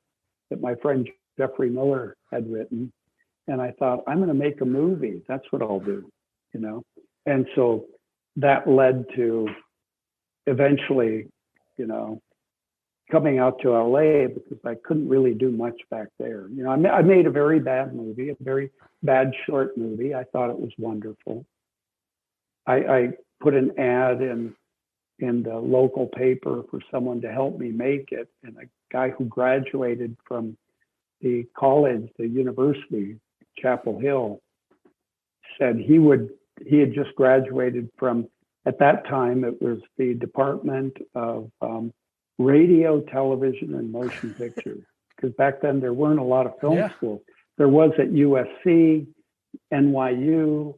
Jeffrey Miller had written. And I thought, I'm going to make a movie. That's what I'll do, And so that led to eventually, coming out to LA, because I couldn't really do much back there. I made a very bad movie, a very bad short movie. I thought it was wonderful. I put an ad in the local paper for someone to help me make it. And a guy who graduated from the university, Chapel Hill, said he had just graduated from, at that time, it was the Department of Radio, Television, and Motion Pictures. Because back then there weren't a lot of film schools. There was at USC, NYU,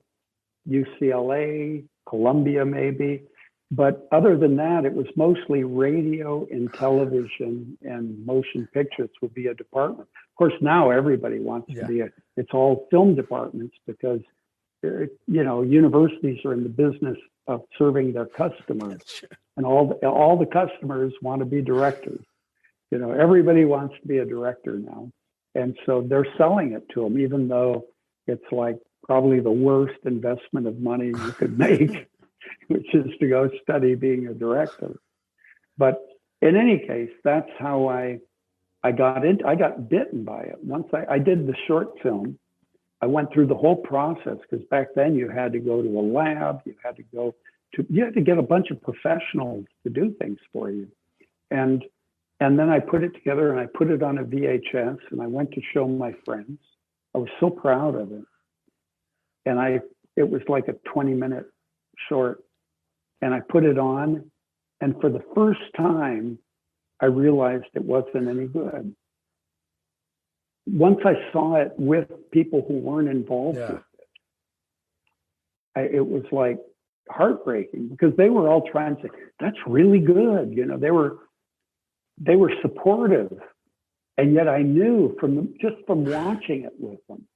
UCLA, Columbia maybe. But other than that, it was mostly radio and television and motion pictures would be a department. Of course, now everybody wants to be it's all film departments because, universities are in the business of serving their customers. And all the customers want to be directors. Everybody wants to be a director now. And so they're selling it to them, even though it's like probably the worst investment of money you could make, which is to go study being a director. But in any case, that's how I got bitten by it. Once I did the short film, I went through the whole process, because back then you had to go to a lab, you had to get a bunch of professionals to do things for you. And then I put it together and I put it on a VHS and I went to show my friends. I was so proud of it. And it was like a 20-minute short. And I put it on, and for the first time, I realized it wasn't any good. Once I saw it with people who weren't involved with it, it was like heartbreaking, because they were all trying to say, that's really good. They were supportive. And yet I knew just from watching it with them,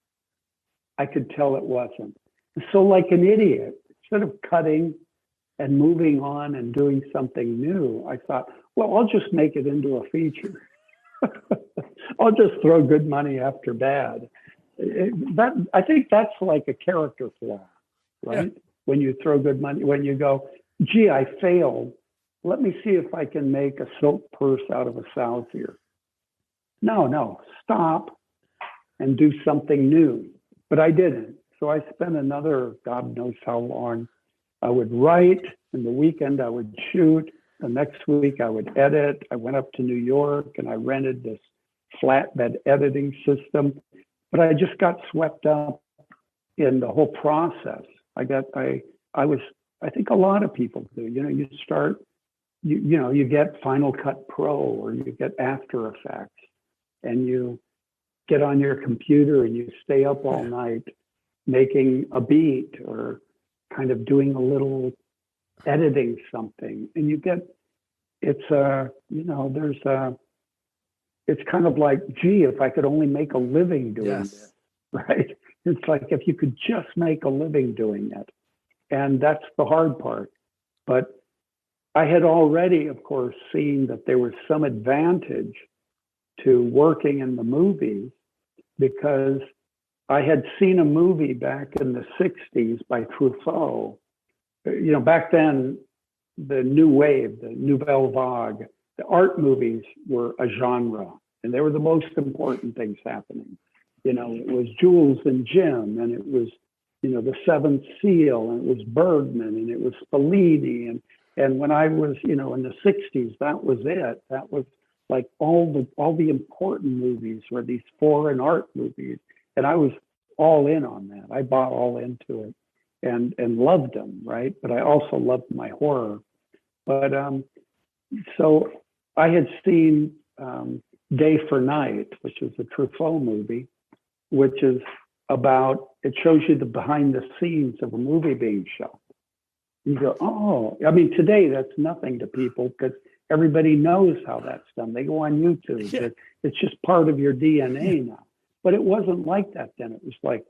I could tell it wasn't. So like an idiot, instead of cutting and moving on and doing something new, I thought, well, I'll just make it into a feature. I'll just throw good money after bad. I think that's like a character flaw, right? Yeah. When you throw good money, when you go, gee, I failed. Let me see if I can make a silk purse out of a sow's ear. No, stop and do something new. But I didn't. So I spent another, God knows how long. I would write, and the weekend I would shoot. The next week I would edit. I went up to New York and I rented this flatbed editing system. But I just got swept up in the whole process. I think a lot of people do. You start, you get Final Cut Pro or you get After Effects, and you get on your computer and you stay up all night making a beat or kind of doing a little editing something, and you get, it's kind of like, gee, if I could only make a living doing this, right? It's like, if you could just make a living doing it. And that's the hard part. But I had already, of course, seen that there was some advantage to working in the movies, because I had seen a movie back in the 60s by Truffaut. Back then, the new wave, the Nouvelle Vague, the art movies were a genre, and they were the most important things happening. It was Jules and Jim, and it was, The Seventh Seal, and it was Bergman, and it was Fellini. And when I was, in the 60s, that was it. That was like all the important movies were these foreign art movies, and I was all in on that. I bought all into it and loved them, right? But I also loved my horror. But so I had seen Day for Night, which is a Truffaut movie, which is about, it shows you the behind the scenes of a movie being shot. You go, oh, I mean, today that's nothing to people because everybody knows how that's done. They go on YouTube. Yeah. It's just part of your DNA now. But it wasn't like that then. It was like,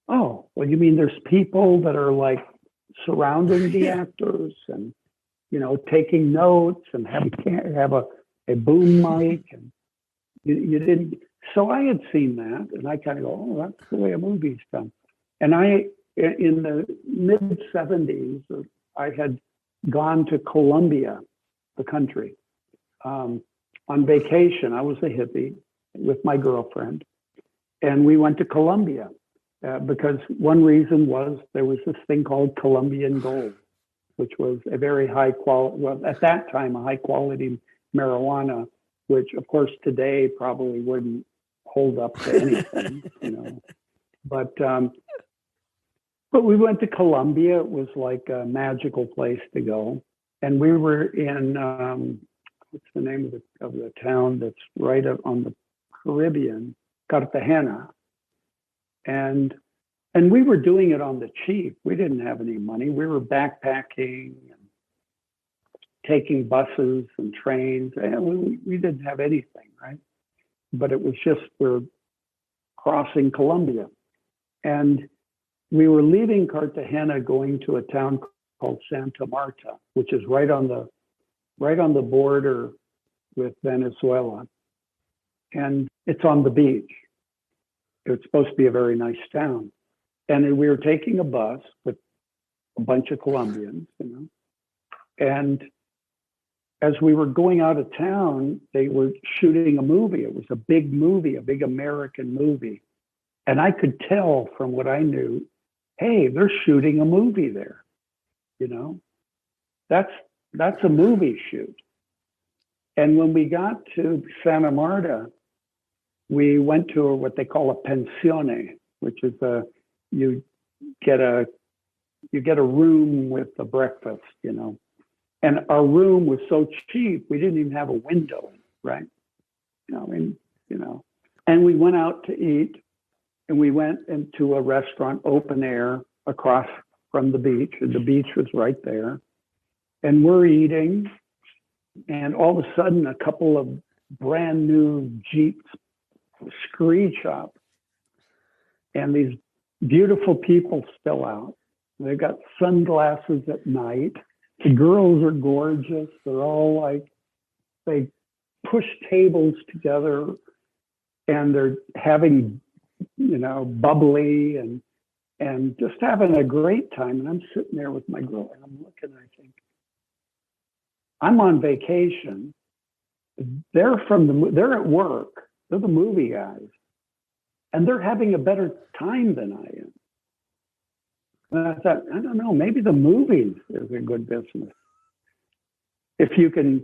oh, well, you mean there's people that are like surrounding the actors and, you know, taking notes and have a boom mic, and you didn't. So I had seen that, and I kind of go, oh, that's the way a movie's done. And in the mid 70s, I had gone to Colombia, the country, on vacation. I was a hippie with my girlfriend, and we went to Colombia because one reason was there was this thing called Colombian gold, which was a very high quality, well, at that time, a high quality marijuana, which of course today probably wouldn't hold up to anything, you know. But we went to Colombia. It was like a magical place to go. And we were in, what's the name of the town that's right up on the Caribbean, Cartagena. And we were doing it on the cheap. We didn't have any money. We were backpacking and taking buses and trains. And we didn't have anything, right? But it was just, we're crossing Colombia. And we were leaving Cartagena going to a town called Santa Marta, which is right on the border with Venezuela. And it's on the beach. It's supposed to be a very nice town. And we were taking a bus with a bunch of Colombians, you know. And as we were going out of town, they were shooting a movie. It was a big movie, a big American movie. And I could tell from what I knew, hey, they're shooting a movie there. You know, that's a movie shoot. And when we got to Santa Marta, we went to what they call a pensione, which is you get a room with a breakfast, you know. And our room was so cheap, we didn't even have a window, right? And we went out to eat, and we went into a restaurant, open air, across from the beach, and the beach was right there. And we're eating, and all of a sudden, a couple of brand new Jeeps screech up, and these beautiful people spill out. They've got sunglasses at night. The girls are gorgeous. They're all like, they push tables together, and they're having, you know, bubbly and just having a great time. And I'm sitting there with my girl, and I'm looking, I think, I'm on vacation. They're at work. They're the movie guys, and they're having a better time than I am. And I thought, I don't know, maybe the movies is a good business. If you can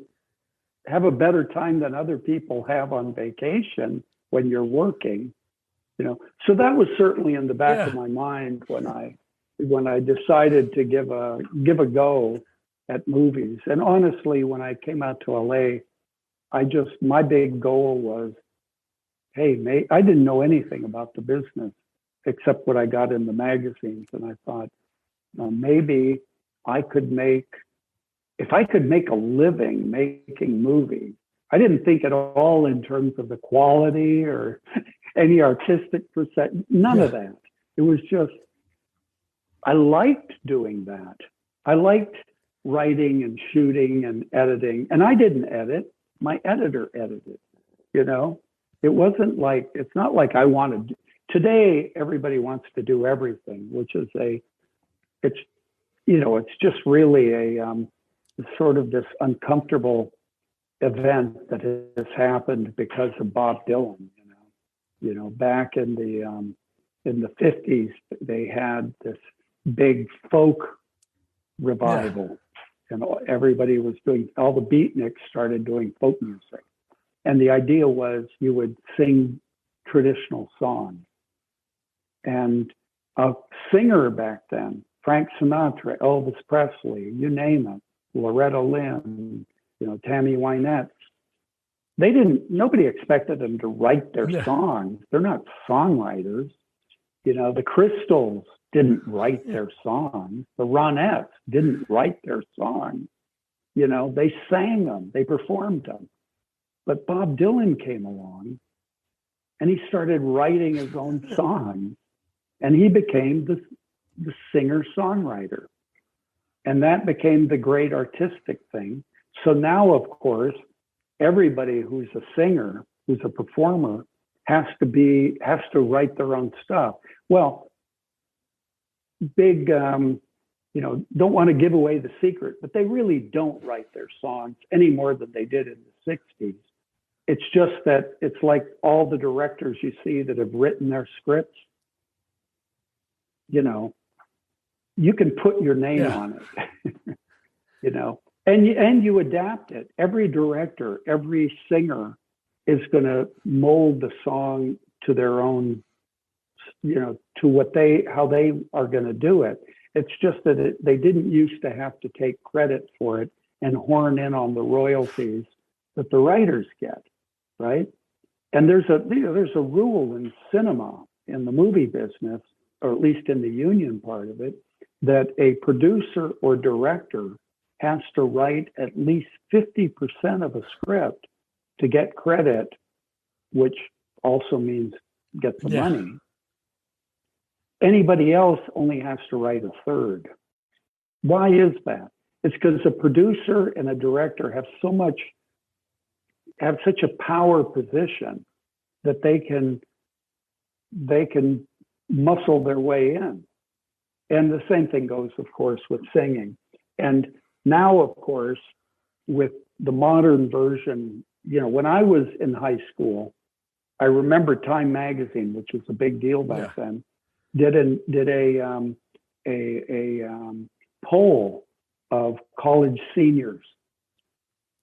have a better time than other people have on vacation when you're working, you know. So that was certainly in the back of my mind when I decided to give a go at movies. And honestly, when I came out to LA, my big goal was, hey, I didn't know anything about the business except what I got in the magazines. And I thought, maybe if I could make a living making movies. I didn't think at all in terms of the quality or any artistic percent, none of that. It was just, I liked doing that. I liked writing and shooting and editing. And I didn't edit, my editor edited, you know? It's not like I wanted. Today, everybody wants to do everything, which is it's just really a sort of this uncomfortable event that has happened because of Bob Dylan. You know, back in the 50s, they had this big folk revival, and everybody was all the beatniks started doing folk music, And the idea was you would sing traditional songs. And a singer back then, Frank Sinatra, Elvis Presley, you name it, Loretta Lynn, Tammy Wynette, nobody expected them to write their songs. They're not songwriters. The Crystals didn't write their songs. The Ronettes didn't write their songs. They sang them, they performed them. But Bob Dylan came along and he started writing his own songs, and he became the singer-songwriter. And that became the great artistic thing. So now, of course, everybody who's a singer, who's a performer, has to write their own stuff. Well, big, don't want to give away the secret, but they really don't write their songs any more than they did in the 60s. It's just that it's like all the directors you see that have written their scripts, you can put your name on it, and you adapt it. Every director, every singer is going to mold the song to their own, to how they are going to do it. It's just that they didn't used to have to take credit for it and horn in on the royalties that the writers get, right? And there's a rule in cinema, in the movie business, or at least in the union part of it, that a producer or director has to write at least 50% of a script to get credit, which also means get the money. Anybody else only has to write a third. Why is that? It's because a producer and a director have such a power position that they can muscle their way in. And the same thing goes, of course, with singing. And now, of course, with the modern version, when I was in high school, I remember Time Magazine, which was a big deal back then, did a poll of college seniors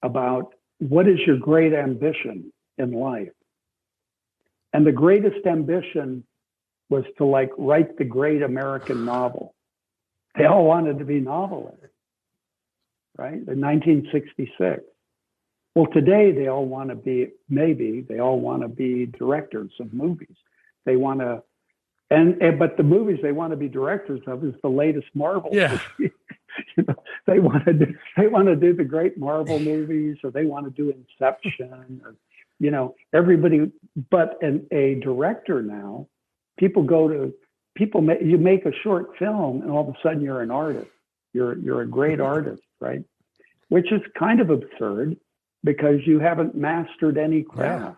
about what is your great ambition in life. And the greatest ambition was to write the great American novel. They all wanted to be novelists, right? In 1966. Well, today they all want to be directors of movies. They want to, but the movies they want to be directors of is the latest Marvel. Yeah. They want to do the great Marvel movies, or they want to do Inception, or everybody. But a director now, you make a short film, and all of a sudden you're an artist. You're a great artist, right? Which is kind of absurd because you haven't mastered any craft.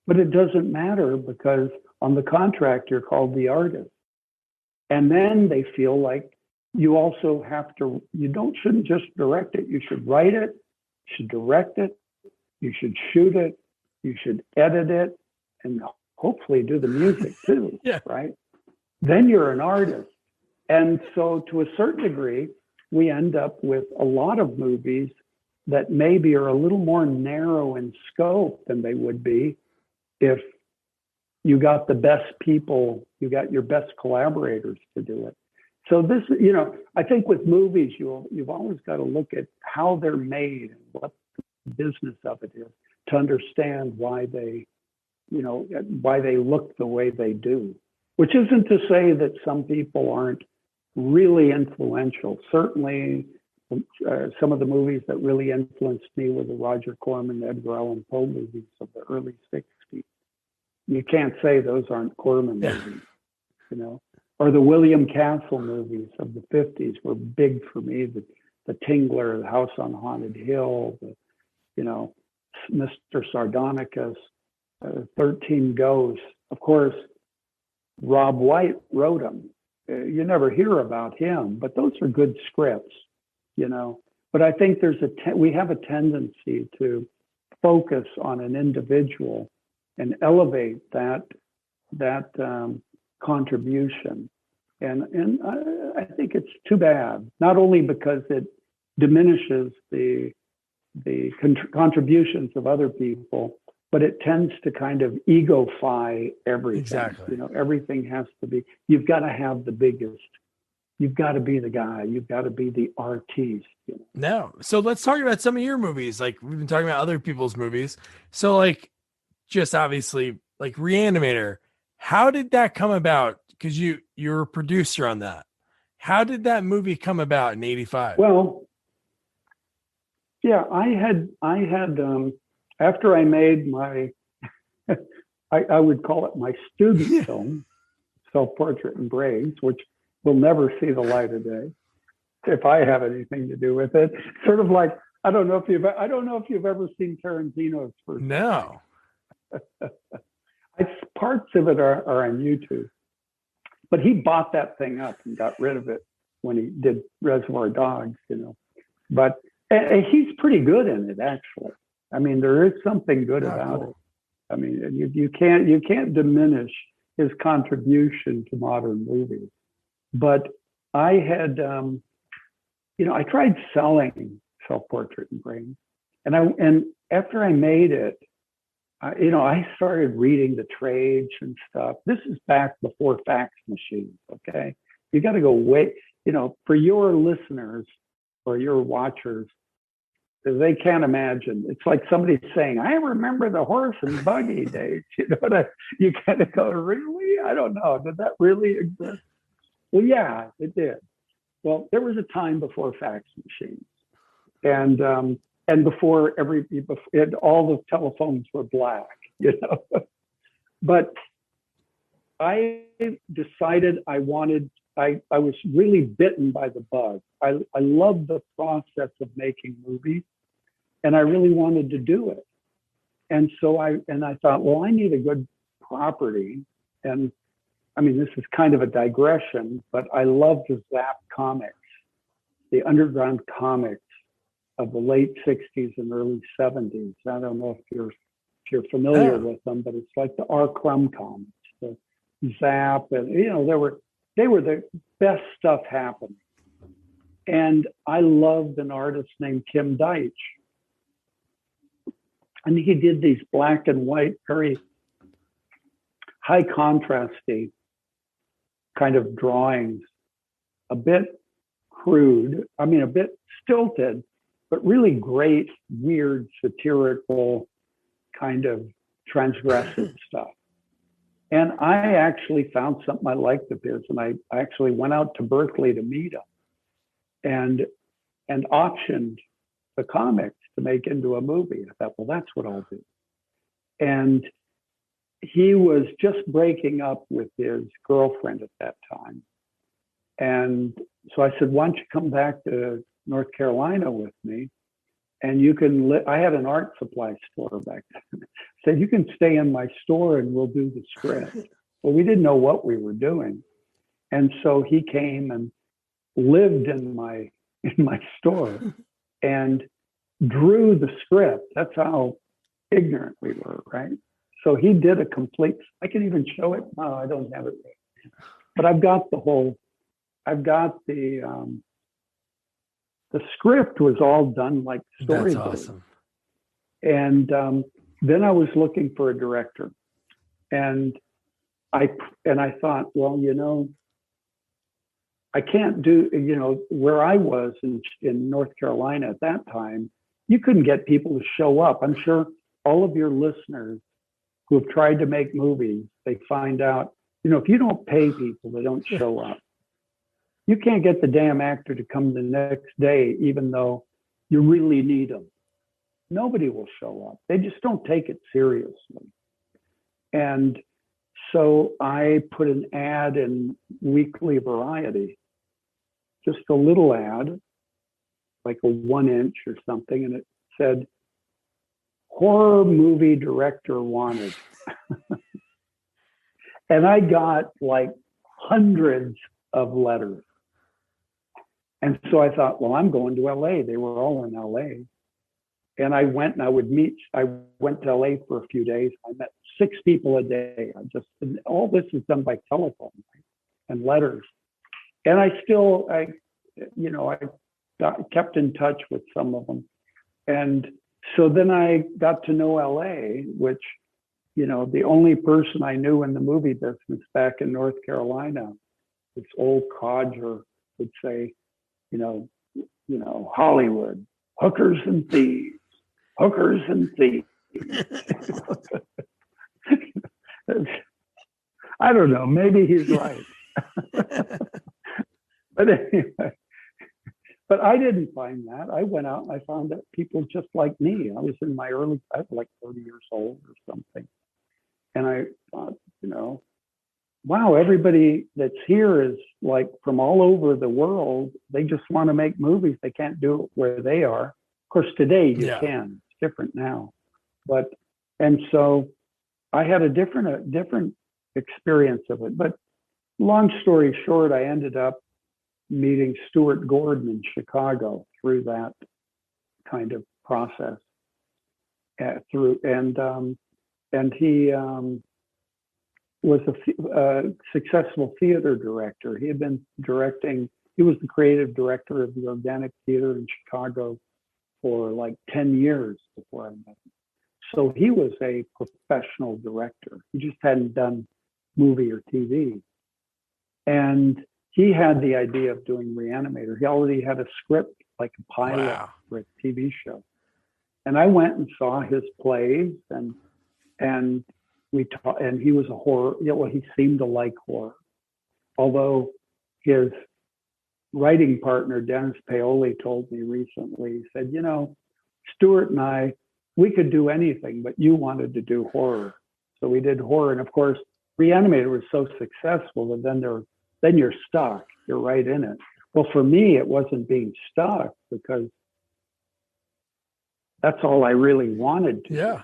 But it doesn't matter because on the contract you're called the artist. And then they feel like you also shouldn't just direct it. You should write it, you should direct it, you should shoot it, you should edit it, and hopefully do the music too, right? Then you're an artist. And so to a certain degree, we end up with a lot of movies that maybe are a little more narrow in scope than they would be if you got the best people, you got your best collaborators to do it. So this, I think with movies, you've always got to look at how they're made and what the business of it is to understand why they look the way they do, which isn't to say that some people aren't really influential. Certainly, some of the movies that really influenced me were the Roger Corman, Edgar Allan Poe movies of the early 60s. You can't say those aren't Corman movies, or the William Castle movies of the 50s were big for me. The Tingler, the House on Haunted Hill, Mr. Sardonicus, 13 Ghosts. Of course, Rob White wrote them. You never hear about him, but those are good scripts, But I think we have a tendency to focus on an individual and elevate that contribution. And I think it's too bad, not only because it diminishes the contributions of other people, but it tends to kind of egofy everything. Exactly. You know, everything has to be, you've got to have the biggest, you've got to be the guy, you've got to be the artiste. You know? No. So let's talk about some of your movies. Like we've been talking about other people's movies. So like, just obviously like Re-Animator, how did that come about? Because you're a producer on that. How did that movie come about in '85? Well, yeah, I had after I made my, I would call it my student film, Self-Portrait in Brains, which will never see the light of day if I have anything to do with it. Sort of like, I don't know if you've ever seen Tarantino's first. No. Parts of it are on YouTube, but he bought that thing up and got rid of it when he did Reservoir Dogs, you know. But and he's pretty good in it, actually. I mean, there is something good about it. I mean, you can't diminish his contribution to modern movies. But I had, I tried selling Self-Portrait in Brains, and after I made it, I started reading the trades and stuff. This is back before fax machines. Okay, you got to go way, for your listeners or your watchers, they can't imagine. It's like somebody saying, "I remember the horse and buggy days." You kind of go, "Really? I don't know. Did that really exist?" Well, yeah, it did. Well, there was a time before fax machines, and before all the telephones were black, But I decided I was really bitten by the bug. I loved the process of making movies, and I really wanted to do it. And so I thought, well, I need a good property. And I mean, this is kind of a digression, but I love the Zap comics, the underground comics of the late 60s and early 70s. I don't know if you're familiar with them, but it's like the R. Crumb comics, the Zap, and they were the best stuff happening. And I loved an artist named Kim Deitch. And he did these black and white, very high contrasty kind of drawings, a bit crude, a bit stilted, but really great, weird, satirical, kind of transgressive stuff. And I actually found something I liked of his, and I actually went out to Berkeley to meet him and optioned the comics to make into a movie. I thought, well, that's what I'll do. And he was just breaking up with his girlfriend at that time. And so I said, why don't you come back to North Carolina with me? And you can, I had an art supply store back then. Said, you can stay in my store and we'll do the script. Well, we didn't know what we were doing. And so he came and lived in my store and drew the script. That's how ignorant we were, right? So he did a complete, I can even show it. No, I don't have it. But I've got the script was all done like storyboard. That's awesome. And then I was looking for a director, and I thought, well, I can't do, where I was in North Carolina at that time, you couldn't get people to show up. I'm sure all of your listeners who have tried to make movies, they find out, if you don't pay people, they don't show up. You can't get the damn actor to come the next day, even though you really need them. Nobody will show up. They just don't take it seriously. And so I put an ad in Weekly Variety, just a little ad, like a 1-inch or something. And it said, horror movie director wanted. And I got like hundreds of letters. And so I thought, well, I'm going to LA. They were all in LA. And I went and I went to LA for a few days. I met 6 people a day. All this is done by telephone and letters. And I kept in touch with some of them. And so then I got to know LA, which, the only person I knew in the movie business back in North Carolina, this old codger would say, Hollywood, hookers and thieves, hookers and thieves. I don't know, maybe he's right. But anyway, but I didn't find that. I went out and I found that people just like me. I was like 30 years old or something. And I thought, wow, everybody that's here is like from all over the world. They just want to make movies. They can't do it where they are. Of course, today you can. It's different now. And so I had a different experience of it. But long story short, I ended up meeting Stuart Gordon in Chicago through that kind of process. And he was a successful theater director. He had been directing. He was the creative director of the Organic Theater in Chicago for like 10 years before I met him. So he was a professional director. He just hadn't done movie or TV. And he had the idea of doing Re-Animator. He already had a script, like a pilot for a TV show. And I went and saw his plays, and we talked. And he was a horror. He seemed to like horror, although his writing partner Dennis Paoli told me recently. He said, Stuart and I, we could do anything, but you wanted to do horror, so we did horror. And of course, Re-Animator was so successful that then you're stuck. You're right in it. Well, for me, it wasn't being stuck because that's all I really wanted to do.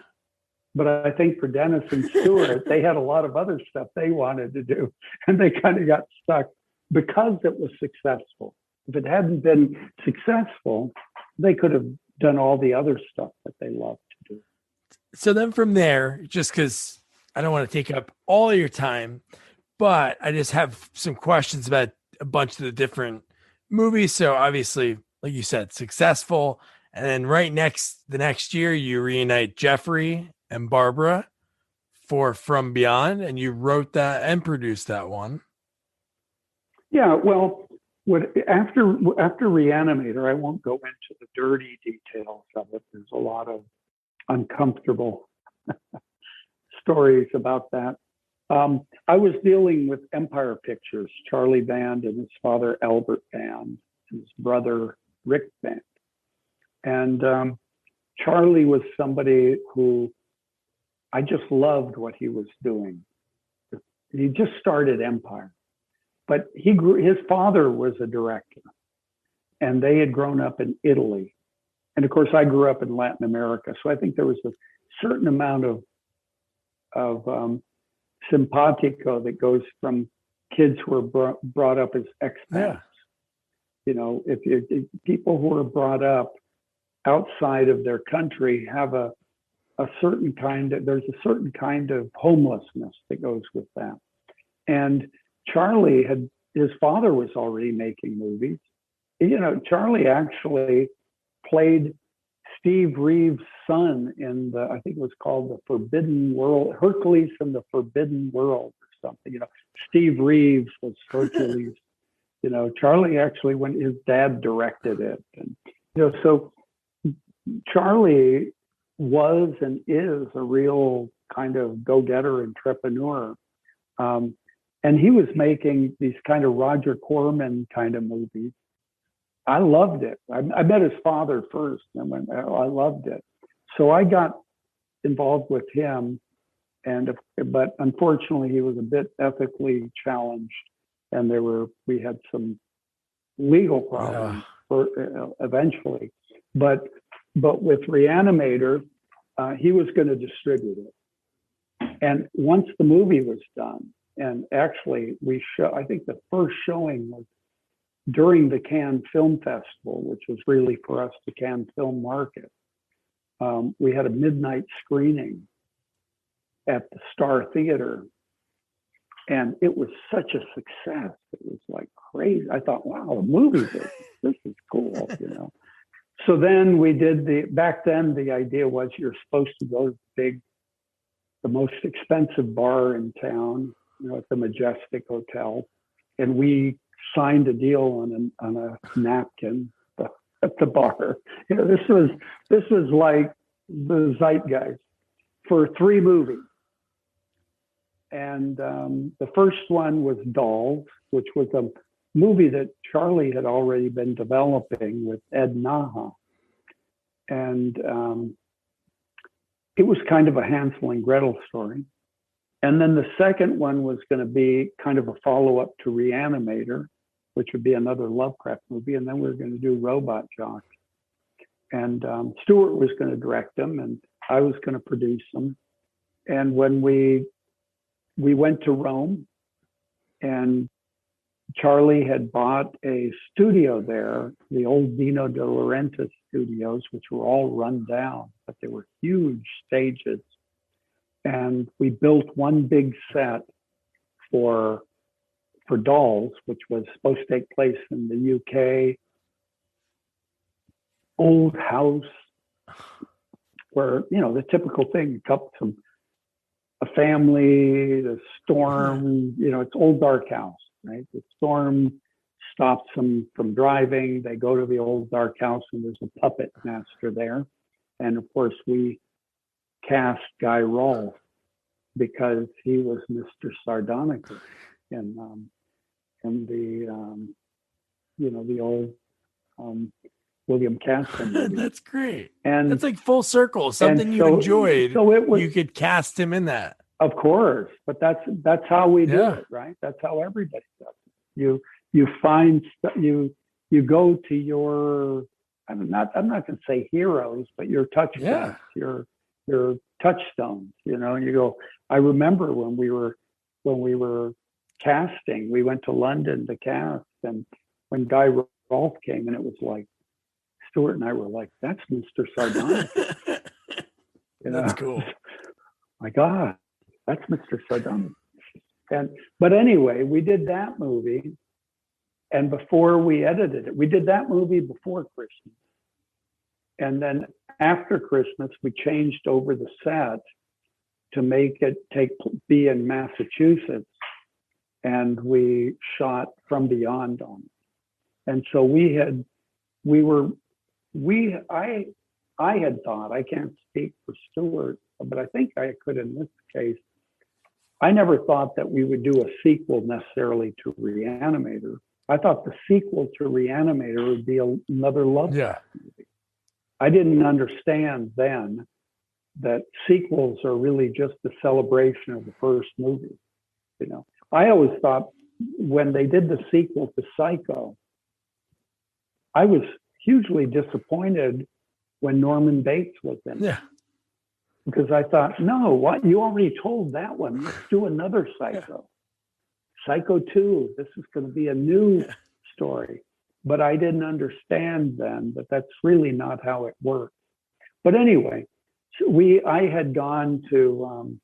But I think for Dennis and Stuart, they had a lot of other stuff they wanted to do, and they kind of got stuck because it was successful. If it hadn't been successful, they could have done all the other stuff that they loved to do. So then from there, just because I don't want to take up all of your time, but I just have some questions about a bunch of the different movies. So obviously, like you said, successful. And then the next year, you reunite Jeffrey and Barbara for From Beyond, and you wrote that and produced that one. Yeah, well, after Re-Animator, I won't go into the dirty details of it. There's a lot of uncomfortable stories about that. I was dealing with Empire Pictures, Charlie Band and his father Albert Band, and his brother Rick Band. And Charlie was somebody who I just loved what he was doing. He just started Empire, but his father was a director, and they had grown up in Italy. And of course, I grew up in Latin America. So I think there was a certain amount of simpatico that goes from kids who are brought up as expats. If people who are brought up outside of their country have there's a certain kind of homelessness that goes with that. And Charlie his father was already making movies. Charlie actually played Steve Reeves' son in I think it was called The Forbidden World, Hercules and the Forbidden World or something. Steve Reeves was Hercules. Charlie actually, when his dad directed it. And, so Charlie was and is a real kind of go-getter entrepreneur. And he was making these kind of Roger Corman kind of movies. I loved it. I met his father first, and I loved it. So I got involved with him, but unfortunately he was a bit ethically challenged, and we had some legal problems eventually. But with Re-Animator, he was going to distribute it. And once the movie was done, and actually I think the first showing was during the Cannes Film Festival, which was really for us the Cannes Film Market. We had a midnight screening at the Star Theater, and it was such a success. It was like crazy. I thought, wow, a movie business, this is cool, So then we did back then the idea was you're supposed to go to the most expensive bar in town, at the Majestic Hotel. And we signed a deal on a napkin at the bar. This was like the zeitgeist for 3 movies. And the first one was Dolls, which was a movie that Charlie had already been developing with Ed Naha. And it was kind of a Hansel and Gretel story. And then the second one was going to be kind of a follow-up to Re-Animator, which would be another Lovecraft movie. And then we were going to do Robot Jock. And Stewart was going to direct them, and I was going to produce them. And when we went to Rome, and Charlie had bought a studio there, the old Dino De Laurentiis studios, which were all run down, but they were huge stages. And we built one big set for Dolls, which was supposed to take place in the UK. Old house, where, the typical thing, a family, the storm, it's old dark house, right? The storm stops them from driving. They go to the old dark house, and there's a puppet master there. And of course, we cast Guy Rolfe because he was Mr. Sardonicus in the the old William Castle movie. That's great. And that's like full circle, something you enjoyed. So you could cast him in that. Of course, but that's how we do it, right? That's how everybody does it. You find you go to your, I'm not going to say heroes, but your touchstones, your touchstones, and you go. I remember when we were casting, we went to London to cast, and when Guy Rolfe came, and it was like, Stewart and I were like, that's Mr. Sardonicus. That's cool. My God, that's Mr. Sardonicus. But anyway, we did that movie. And before we edited it, we did that movie before Christmas. And then after Christmas, we changed over the set to make it be in Massachusetts. And we shot From Beyond on it. And so I had thought, I can't speak for Stewart, but I think I could in this case. I never thought that we would do a sequel necessarily to Re-Animator. I thought the sequel to Re-Animator would be another Lovecraft movie. I didn't understand then that sequels are really just a celebration of the first movie. I always thought when they did the sequel to Psycho, I was hugely disappointed when Norman Bates was in it. Yeah. Because I thought, no, what? You already told that one. Let's do another Psycho. Psycho 2. This is going to be a new story. But I didn't understand then that that's really not how it works. But anyway, I had gone to,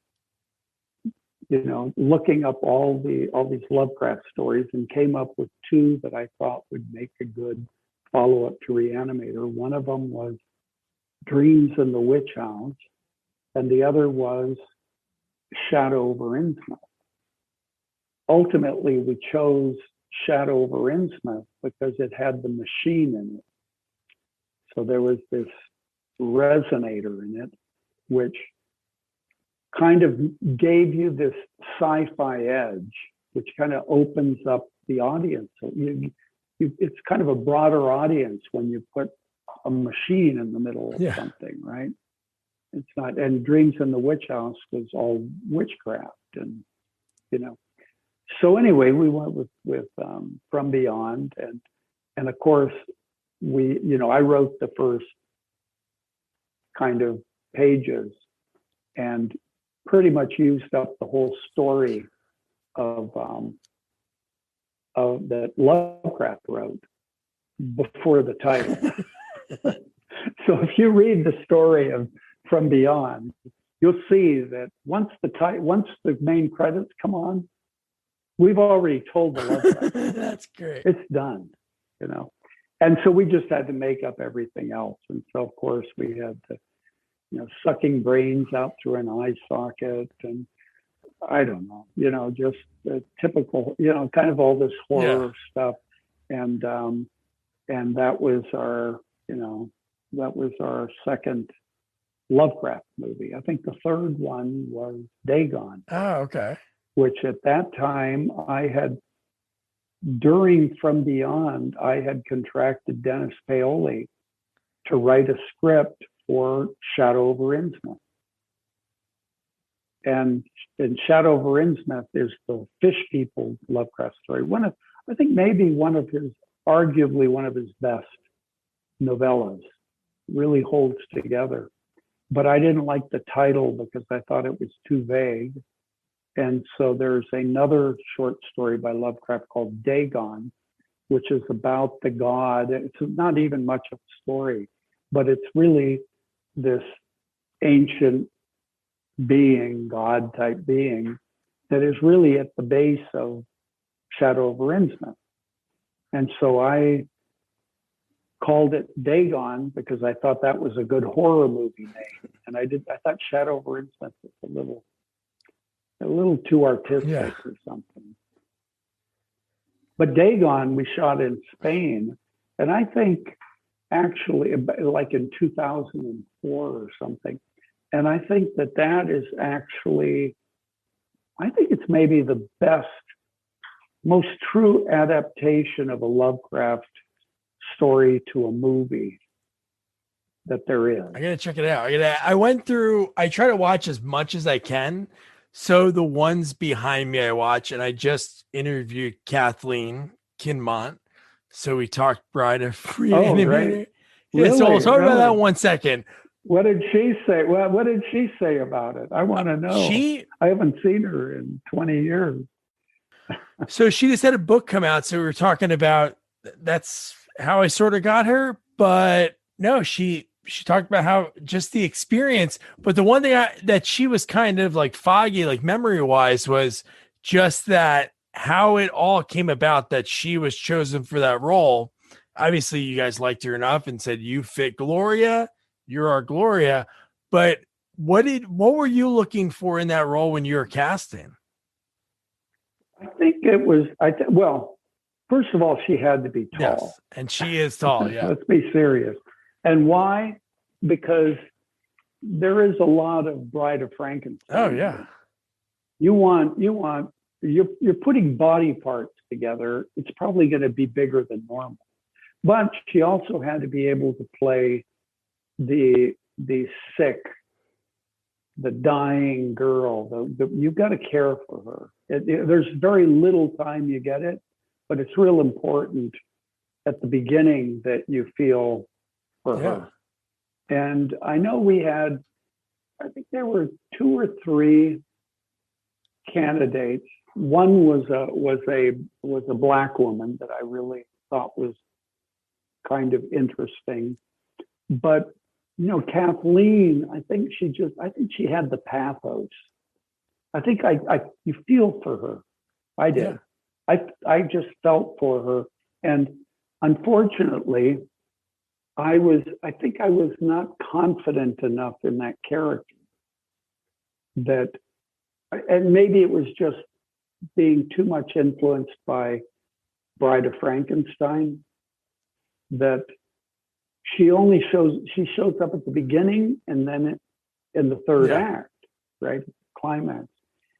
looking up all these Lovecraft stories and came up with 2 that I thought would make a good follow-up to Re-Animator. One of them was Dreams in the Witch House, and the other was Shadow over Innsmouth. Ultimately, we chose Shadow over Innsmouth because it had the machine in it. So there was this resonator in it, which kind of gave you this sci-fi edge, which kind of opens up the audience. So it's kind of a broader audience when you put a machine in the middle of something, right? It's not, and Dreams in the Witch House was all witchcraft, and So anyway, we went with From Beyond, and of course I wrote the first kind of pages, and pretty much used up the whole story of that Lovecraft wrote before the title. So if you read the story of From Beyond, you'll see that once the main credits come on, we've already told the Lovecraft. That's great. It's done, And so we just had to make up everything else. And so, of course, we had to, sucking brains out through an eye socket, and I don't know, just the typical, kind of all this horror stuff. And that was our second Lovecraft movie. I think the third one was Dagon. Oh, okay. Which at that time during From Beyond, I had contracted Dennis Paoli to write a script for Shadow over Innsmouth. And Shadow over Innsmouth is the Fish People Lovecraft story. Arguably one of his best novellas. Really holds together. But I didn't like the title because I thought it was too vague. And so there's another short story by Lovecraft called Dagon, which is about the god. It's not even much of a story, but it's really this ancient being, god type being, that is really at the base of Shadow over Innsmouth. And so I called it Dagon because I thought that was a good horror movie name. And I thought Shadow over Innsmouth was a little too artistic or something. But Dagon, we shot in Spain. And I think actually like in 2004 or something. And I think that is actually, I think it's maybe the best, most true adaptation of a Lovecraft story to a movie that there is. I gotta check it out. I try to watch as much as I can. So the ones behind me I watch, and I just interviewed Kathleen Kinmont. So we talked Bride of Re-Animator. Right. Yeah, really? so we'll talk about that 1 second. What did she say? Well, what did she say about it? I want to know. I haven't seen her in 20 years. So she just had a book come out. So we were talking about that's how I sort of got her. But no, she talked about how just the experience. But the one thing that she was kind of like foggy, like memory wise, was just that how it all came about that she was chosen for that role. Obviously, you guys liked her enough and said, you fit Gloria. You're our Gloria. But what were you looking for in that role when you were casting? I think it was, well, first of all, she had to be tall. Yes, and she is tall, yeah. Let's be serious. And why? Because there is a lot of Bride of Frankenstein. Oh, yeah. You're putting body parts together. It's probably going to be bigger than normal. But she also had to be able to play the sick, the dying girl. You've got to care for her. There's very little time you get it, but it's real important at the beginning that you feel for her. And I know I think there were 2 or 3 candidates. One was a Black woman that I really thought was kind of interesting. But Kathleen, I think she had the pathos. I think you feel for her. I did. Yeah. I just felt for her. And unfortunately, I think I was not confident enough in that character and maybe it was just being too much influenced by Bride of Frankenstein, that she shows up at the beginning and then in the third act, right? Climax.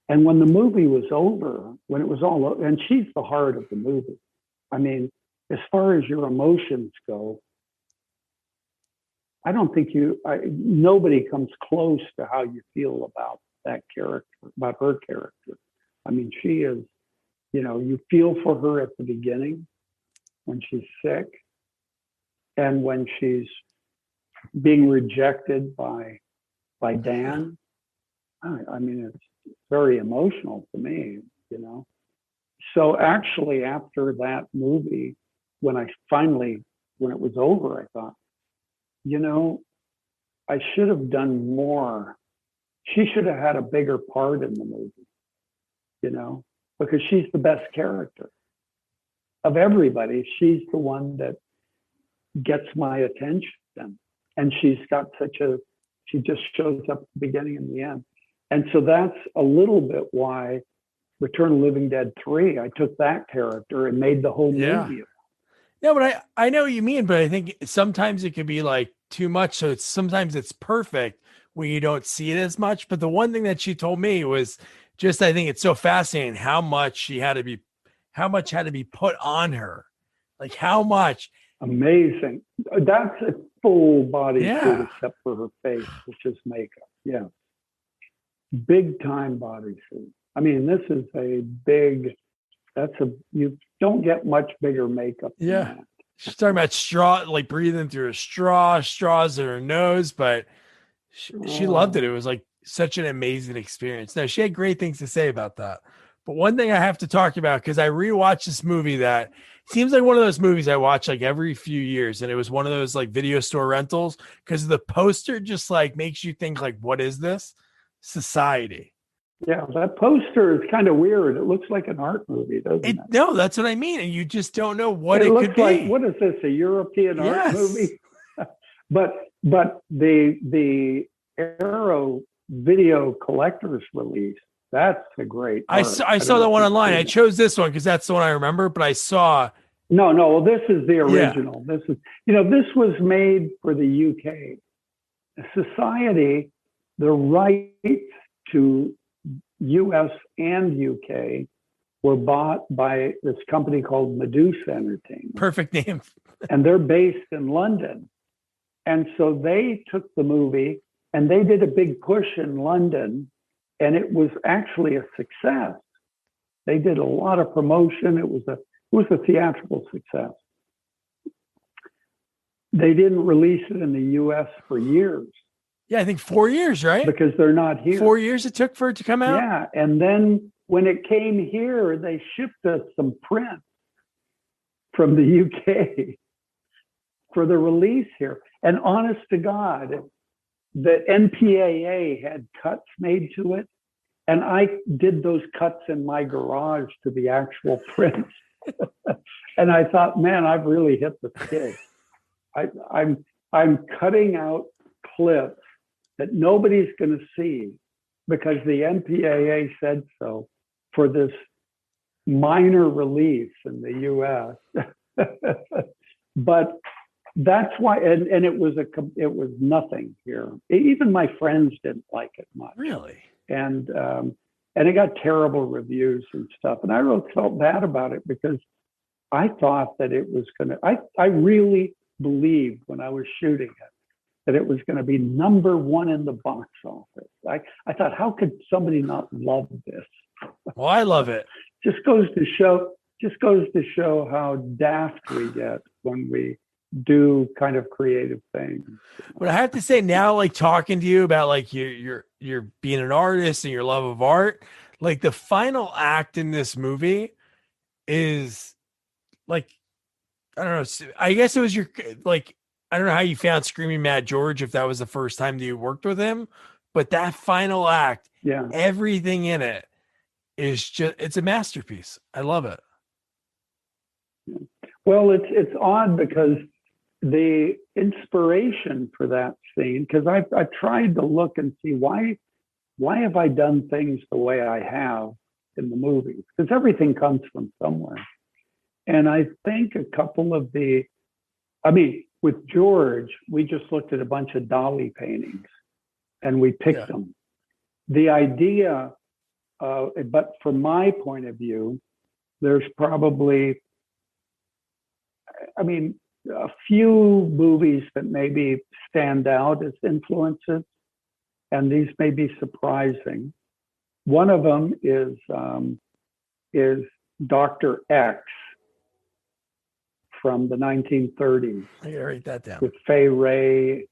And when the movie was over, when it was all over, and she's the heart of the movie. I mean, as far as your emotions go, I don't think nobody comes close to how you feel about that character, about her character. I mean, she is, you feel for her at the beginning when she's sick and when she's being rejected by Dan. I mean, it's very emotional to me, So actually, after that movie, when it was over, I thought, I should have done more. She should have had a bigger part in the movie, because she's the best character of everybody. She's the one that gets my attention. And she just shows up at the beginning and the end. And so that's a little bit why Return of the Living Dead 3, I took that character and made the whole movie. No, but I know what you mean, but I think sometimes it could be like too much. So sometimes it's perfect when you don't see it as much. But the one thing that she told me was just, I think it's so fascinating how much had to be put on her. Like how much. Amazing. That's a full body Yeah. suit except for her face, which is makeup. Yeah. Big time body suit. I mean, this is you don't get much bigger makeup than that. She's talking about straw, like breathing through straws in her nose, but she loved it. It was like such an amazing experience. Now, she had great things to say about that. But one thing I have to talk about, because I rewatched this movie that seems like one of those movies I watch like every few years. And it was one of those like video store rentals because the poster just like makes you think like, what is this? Society. Yeah, that poster is kind of weird. It looks like an art movie, doesn't it? No, that's what I mean. And you just don't know what it it looks could be. Like, what is this, a European art movie? but the Arrow video collector's release, that's a great art. I saw that one online. I chose this one because that's the one I remember, but I saw. No, well, this is the original. Yeah. This is, this was made for the UK. Society, the rights to US and UK were bought by this company called Medusa Entertainment. Perfect name. And they're based in London. And so they took the movie and they did a big push in London, and it was actually a success. They did a lot of promotion. It was a theatrical success. They didn't release it in the US for years. Yeah, I think 4 years, right? Because they're not here. 4 years it took for it to come out? Yeah, and then when it came here, they shipped us some prints from the UK for the release here. And honest to God, the NPAA had cuts made to it, and I did those cuts in my garage to the actual prints. And I thought, man, I've really hit the skid. I'm cutting out clips that nobody's going to see because the MPAA said so for this minor release in the US. But that's why, and it was nothing here. Even my friends didn't like it much. Really? And it got terrible reviews and stuff. And I really felt bad about it because I thought that it was going to, I really believed when I was shooting it that it was going to be #1 in the box office. I thought, how could somebody not love this? Well, I love it. Just goes to show how daft we get when we do kind of creative things. But I have to say now, like talking to you about like you're being an artist and your love of art, like the final act in this movie is like, I don't know. I guess it was I don't know how you found Screaming Mad George, if that was the first time that you worked with him, but that final act, everything in it is it's a masterpiece. I love it. Well, it's odd because the inspiration for that scene, because I've tried to look and see why have I done things the way I have in the movies? Because everything comes from somewhere. And I think a couple of with George, we just looked at a bunch of Dali paintings and we picked them. The idea, but from my point of view, there's probably, a few movies that maybe stand out as influences, and these may be surprising. One of them is Dr. X from the 1930s. I gotta write that down. With Fay Wray.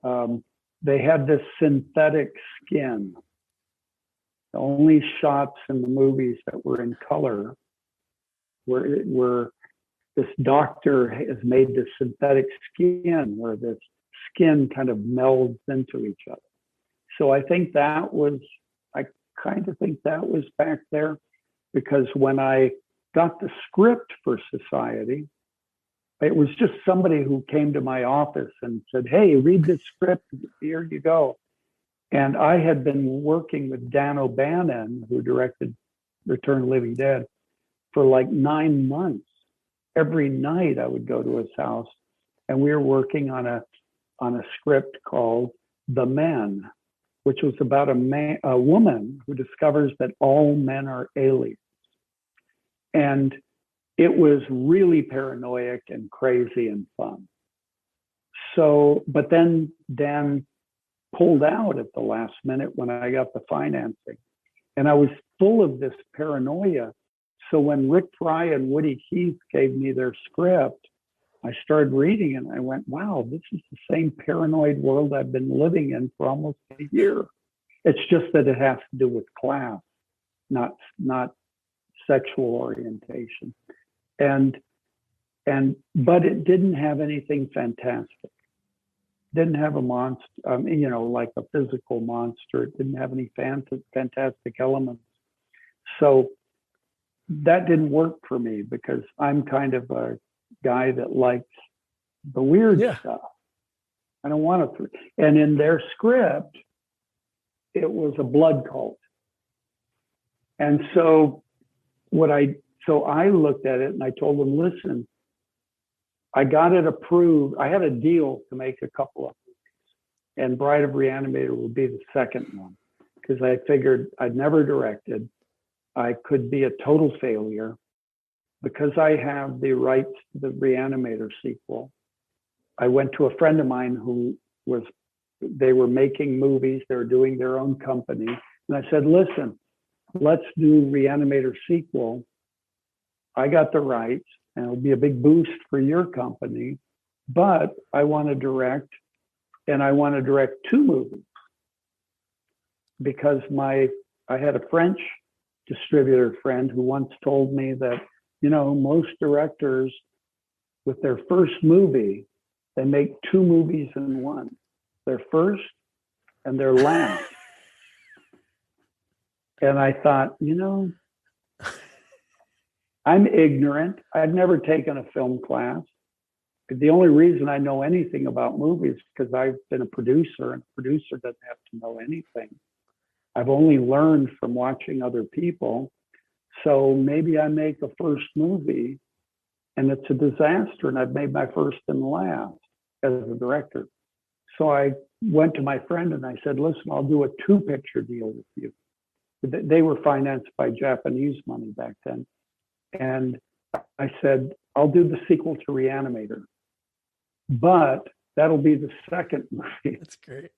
They had this synthetic skin. The only shots in the movies that were in color were this doctor has made this synthetic skin where this skin kind of melds into each other. So I kind of think that was back there, because when I got the script for Society, It was just somebody who came to my office and said, "Hey, read this script. Here you go." And I had been working with Dan O'Bannon, who directed Return of the Living Dead, for like 9 months. Every night I would go to his house, and we were working on a script called The Men, which was about a woman who discovers that all men are aliens. And it was really paranoid and crazy and fun. So, but then Dan pulled out at the last minute when I got the financing. And I was full of this paranoia. So when Rick Fry and Woody Keith gave me their script, I started reading it and I went, wow, this is the same paranoid world I've been living in for almost a year. It's just that it has to do with class, not sexual orientation. But it didn't have anything fantastic. Didn't have a monster, like a physical monster. It didn't have any fantastic elements. So that didn't work for me because I'm kind of a guy that likes the weird stuff. I don't want to. And in their script, it was a blood cult. And so I looked at it and I told them, listen, I got it approved. I had a deal to make a couple of movies, and Bride of Re-Animator would be the second one because I figured I'd never directed. I could be a total failure because I have the rights to the Re-Animator sequel. I went to a friend of mine they were making movies. They were doing their own company. And I said, listen, let's do Re-Animator sequel. I got the rights and it'll be a big boost for your company, but I want to direct, and I want to direct 2 movies because I had a French distributor friend who once told me that, most directors with their first movie, they make 2 movies in one, their first and their last. And I thought, I'm ignorant. I've never taken a film class. The only reason I know anything about movies is because I've been a producer, and a producer doesn't have to know anything. I've only learned from watching other people. So maybe I make a first movie and it's a disaster and I've made my first and last as a director. So I went to my friend and I said, listen, I'll do a 2-picture deal with you. They were financed by Japanese money back then. And I said, I'll do the sequel to Re-Animator, but that'll be the second movie. That's great.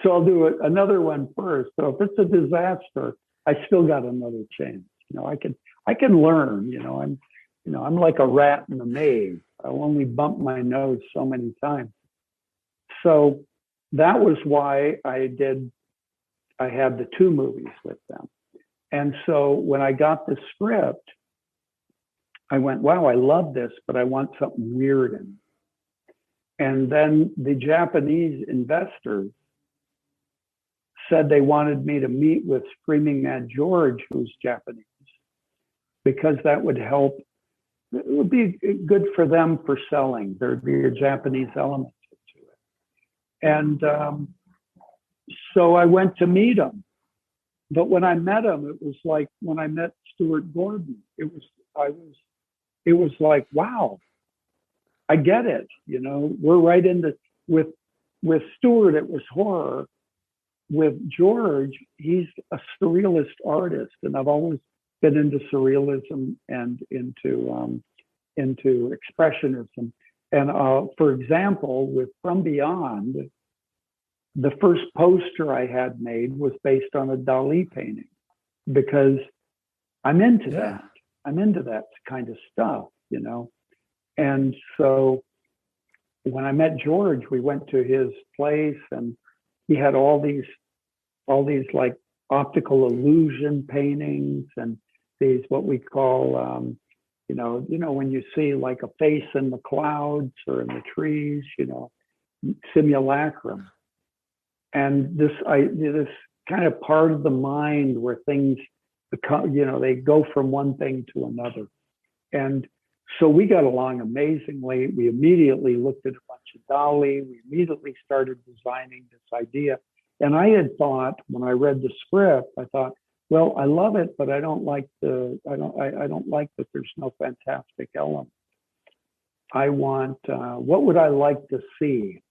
So I'll do another one first. So if it's a disaster, I still got another chance. I can learn. I'm like a rat in a maze. I'll only bump my nose so many times. So that was why I had the 2 movies with them. And so when I got the script, I went, wow, I love this, but I want something weird in it. And then the Japanese investors said they wanted me to meet with Screaming Mad George, who's Japanese, because that would help. It would be good for them for selling. There'd be a Japanese element to it. And so I went to meet him. But when I met him, it was like when I met Stuart Gordon. It was like, wow, I get it. We're right into with Stuart, it was horror. With George, he's a surrealist artist, and I've always been into surrealism and into expressionism. And for example, with From Beyond, the first poster I had made was based on a Dali painting because I'm into that. I'm into that kind of stuff, And so when I met George, we went to his place and he had all these like optical illusion paintings and these, what we call, when you see like a face in the clouds or in the trees, simulacrum. And this kind of part of the mind where things become, they go from one thing to another. And So we got along amazingly. We immediately looked at a bunch of Dolly. We immediately started designing this idea. And I had thought, when I read the script, I thought, well, I love it, but I don't like I don't like that there's no fantastic element. I want, what would I like to see?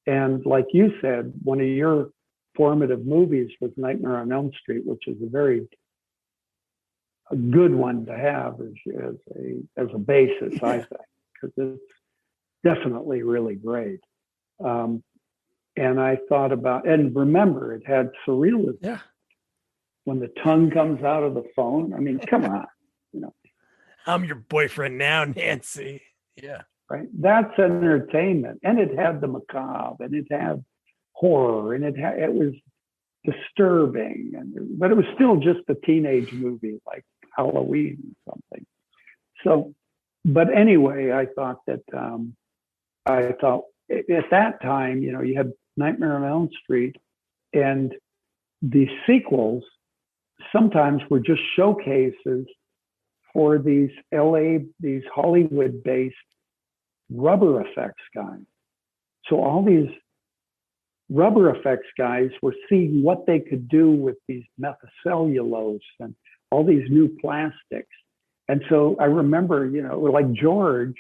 And like you said, one of your formative movies was Nightmare on Elm Street, which is a good one to have as a basis, I think, because it's definitely really great. And I thought about, and remember, it had surrealism. Yeah. When the tongue comes out of the phone, I mean, come on, you know. I'm your boyfriend now, Nancy. Yeah. Right. That's entertainment. And it had the macabre, and it had horror, and it was disturbing, but it was still just a teenage movie like Halloween or something. So, but anyway, I thought at that time, you know, you had Nightmare on Elm Street, and the sequels sometimes were just showcases for these Hollywood-based rubber effects guys. So all these rubber effects guys were seeing what they could do with these methacellulose and all these new plastics. And so I remember, you know, like George,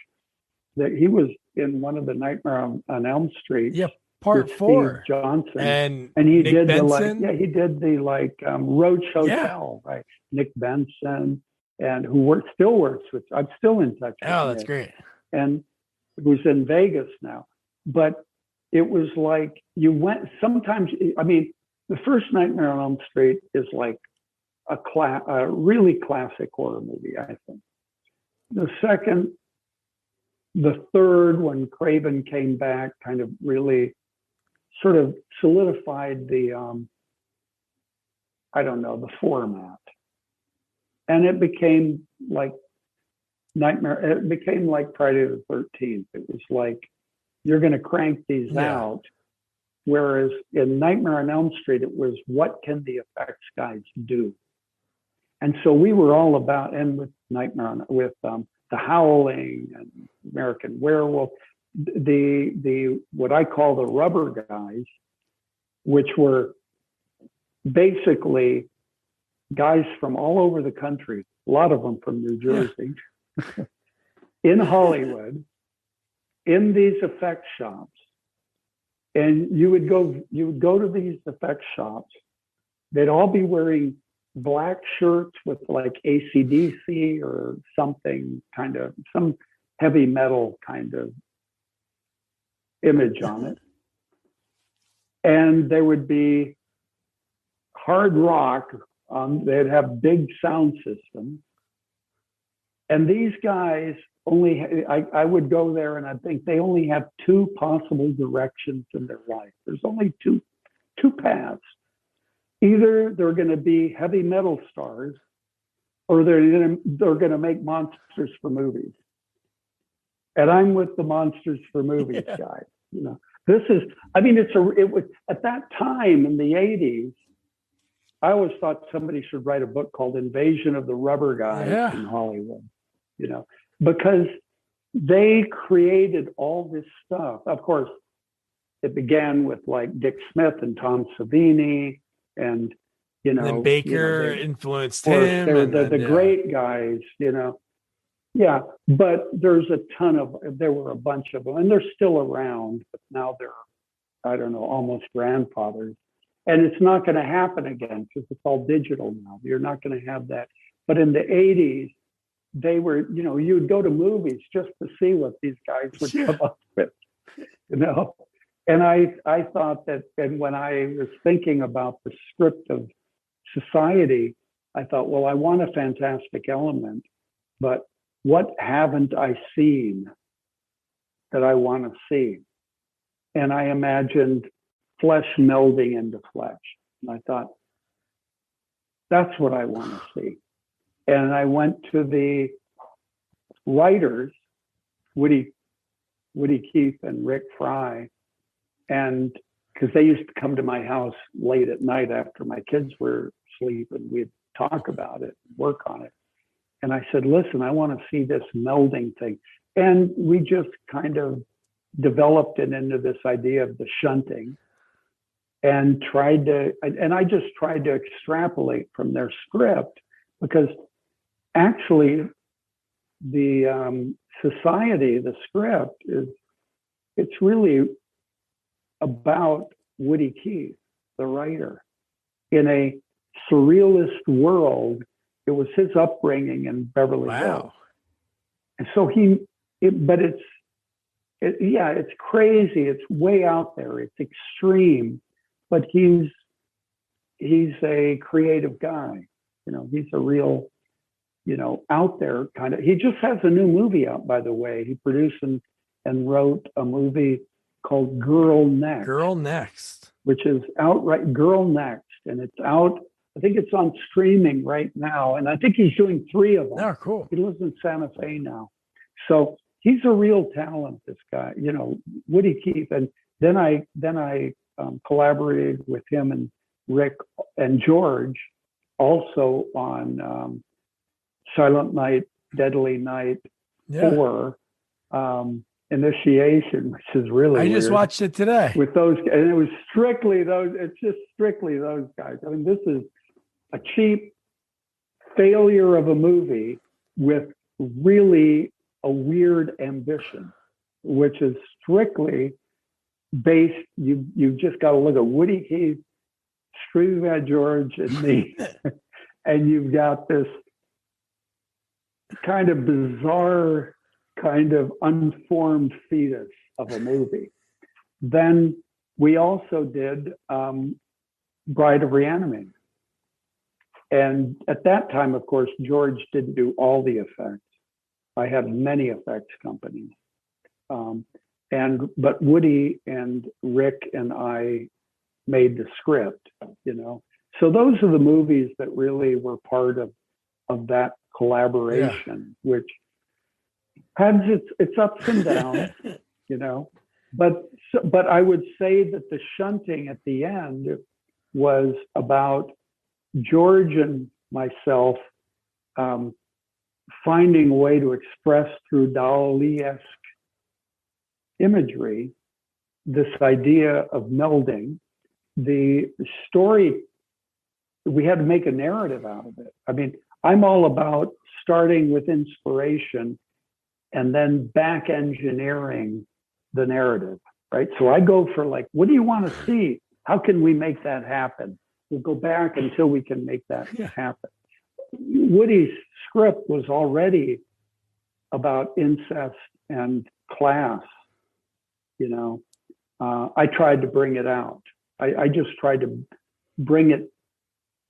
that he was in one of the Nightmare on Elm Street. Yeah, part 4. Steve Johnson. And he Nick did Benson. he did the Roach Hotel, right? Nick Benson, and who still works with, I'm still in touch with Oh, that's Nick, great. and who's in Vegas now. But it was like you went, sometimes, I mean, the first Nightmare on Elm Street is like a really classic horror movie, I think. The second, the third, when Craven came back, kind of really sort of solidified the, the format. And it became like it became like Friday the 13th. It was like, you're going to crank these out. Whereas in Nightmare on Elm Street, it was, what can the effects guys do? And so we were all about, and with with The Howling and American Werewolf, the what I call the rubber guys, which were basically guys from all over the country, a lot of them from New Jersey, in Hollywood, in these effect shops. And you would go to these effect shops. They'd all be wearing black shirts with like AC/DC or something, kind of some heavy metal kind of image on it. And there would be hard rock. They'd have big sound systems. And these guys I would go there and I think they only have two possible directions in their life. There's only two paths. Either they're going to be heavy metal stars, or they're going to make monsters for movies. And I'm with the monsters for movies guys. You know, this is, I mean, it was at that time in the 80s. I always thought somebody should write a book called Invasion of the Rubber Guys in Hollywood, you know, because they created all this stuff. Of course, it began with like Dick Smith and Tom Savini, and, you know, and then Baker influenced him. They were the then, great guys, you know. Yeah, but there were a bunch of them, and they're still around, but now they're, I don't know, almost grandfathers. And it's not going to happen again because it's all digital now. You're not going to have that. But in the 80s, they were, you know, you would go to movies just to see what these guys would come up with, you know. And I thought that, and when I was thinking about the script of Society, I thought, well, I want a fantastic element, but what haven't I seen that I want to see? And I imagined flesh melding into flesh. And I thought, that's what I want to see. And I went to the writers, Woody Keith and Rick Fry, and because they used to come to my house late at night after my kids were asleep, and we'd talk about it, work on it. And I said, listen, I want to see this melding thing. And we just kind of developed it into this idea of the shunting, and I just tried to extrapolate from their script, because actually the society, the script it's really about Woody Keith, the writer. In a surrealist world, it was his upbringing in Beverly Hills. And so it's crazy. It's way out there. It's extreme, but he's a creative guy. He's a real, out there kind of. He just has a new movie out, by the way. He produced and wrote a movie called Girl Next. Which is outright Girl Next. And it's out, I think it's on streaming right now. And I think he's doing 3 of them. Oh, cool. He lives in Santa Fe now. So he's a real talent, this guy, Woody Keith. And then I collaborated with him and Rick and George also on Silent Night, Deadly Night 4, Initiation, which is really I just weird, watched it today. with those, and it was strictly those. It's just strictly those guys. I mean, this is a cheap failure of a movie with really a weird ambition, which is strictly based. You just got to look at Woody Keith, Screaming Mad George, and me, and you've got this kind of bizarre, kind of unformed fetus of a movie. Then we also did Bride of Re-Animator. And at that time, of course, George didn't do all the effects. I had many effects companies. But Woody and Rick and I made the script, So those are the movies that really were part of that collaboration, which has its ups and downs, But I would say that the shunting at the end was about George and myself finding a way to express through Dali-esque imagery this idea of melding. The story, we had to make a narrative out of it. I mean, I'm all about starting with inspiration and then back engineering the narrative, right? So I go for what do you want to see? How can we make that happen? We'll go back until we can make that happen. Woody's script was already about incest and class, I tried to bring it out. I just tried to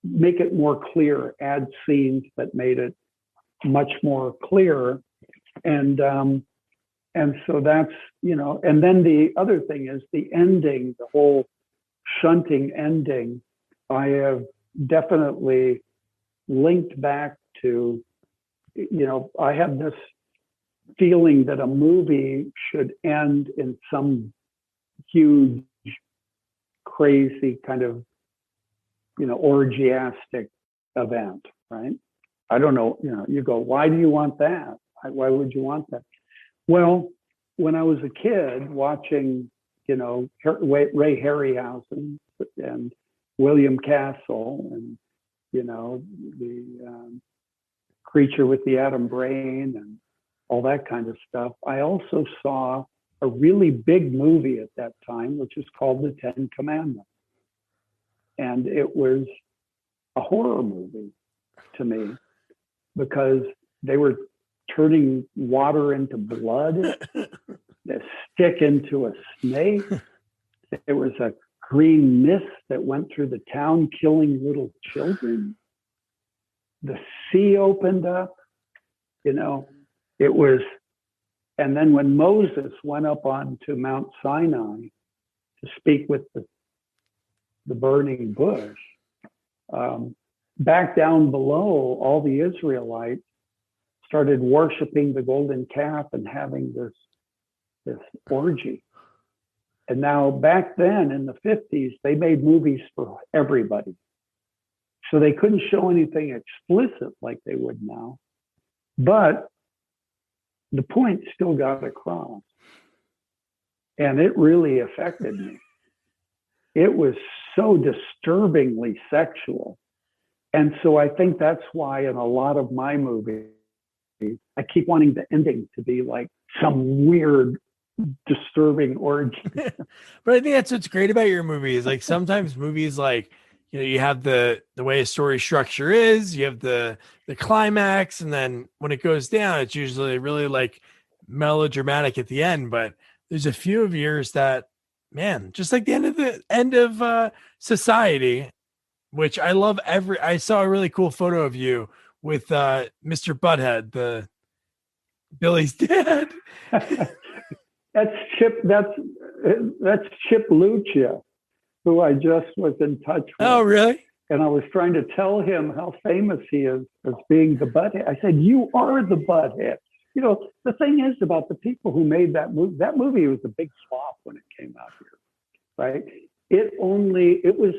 make it more clear, add scenes that made it much more clear. And so that's, and then the other thing is the ending, the whole shunting ending, I have definitely linked back to, I have this feeling that a movie should end in some huge, crazy kind of, orgiastic event, right? I don't know, you go, why do you want that? Why would you want that? Well, when I was a kid watching, Ray Harryhausen and William Castle and, the Creature with the Atom Brain and all that kind of stuff, I also saw a really big movie at that time, which is called The Ten Commandments. And it was a horror movie to me because they were turning water into blood, a stick into a snake. There was a green mist that went through the town, killing little children. The sea opened up, it was, and then when Moses went up onto Mount Sinai to speak with the burning bush, back down below, all the Israelites started worshiping the golden calf and having this orgy. And now back then in the 50s, they made movies for everybody. So they couldn't show anything explicit like they would now. But the point still got across. And it really affected me. It was so disturbingly sexual. And so I think that's why in a lot of my movies, I keep wanting the ending to be like some weird, disturbing orgy. But I think that's what's great about your movies. Like sometimes movies, like, you know, you have the way a story structure is, you have the climax, and then when it goes down, it's usually really like melodramatic at the end. But there's a few of yours that, man, just like the end of Society, which I love. I saw a really cool photo of you with Mr. Butthead, the Billy's dad. That's Chip. That's Chip Lucia, who I just was in touch with. Oh, really? And I was trying to tell him how famous he is as being the butthead. I said, "You are the butthead." You know, the thing is about the people who made that movie. That movie was a big flop when it came out here, right? It was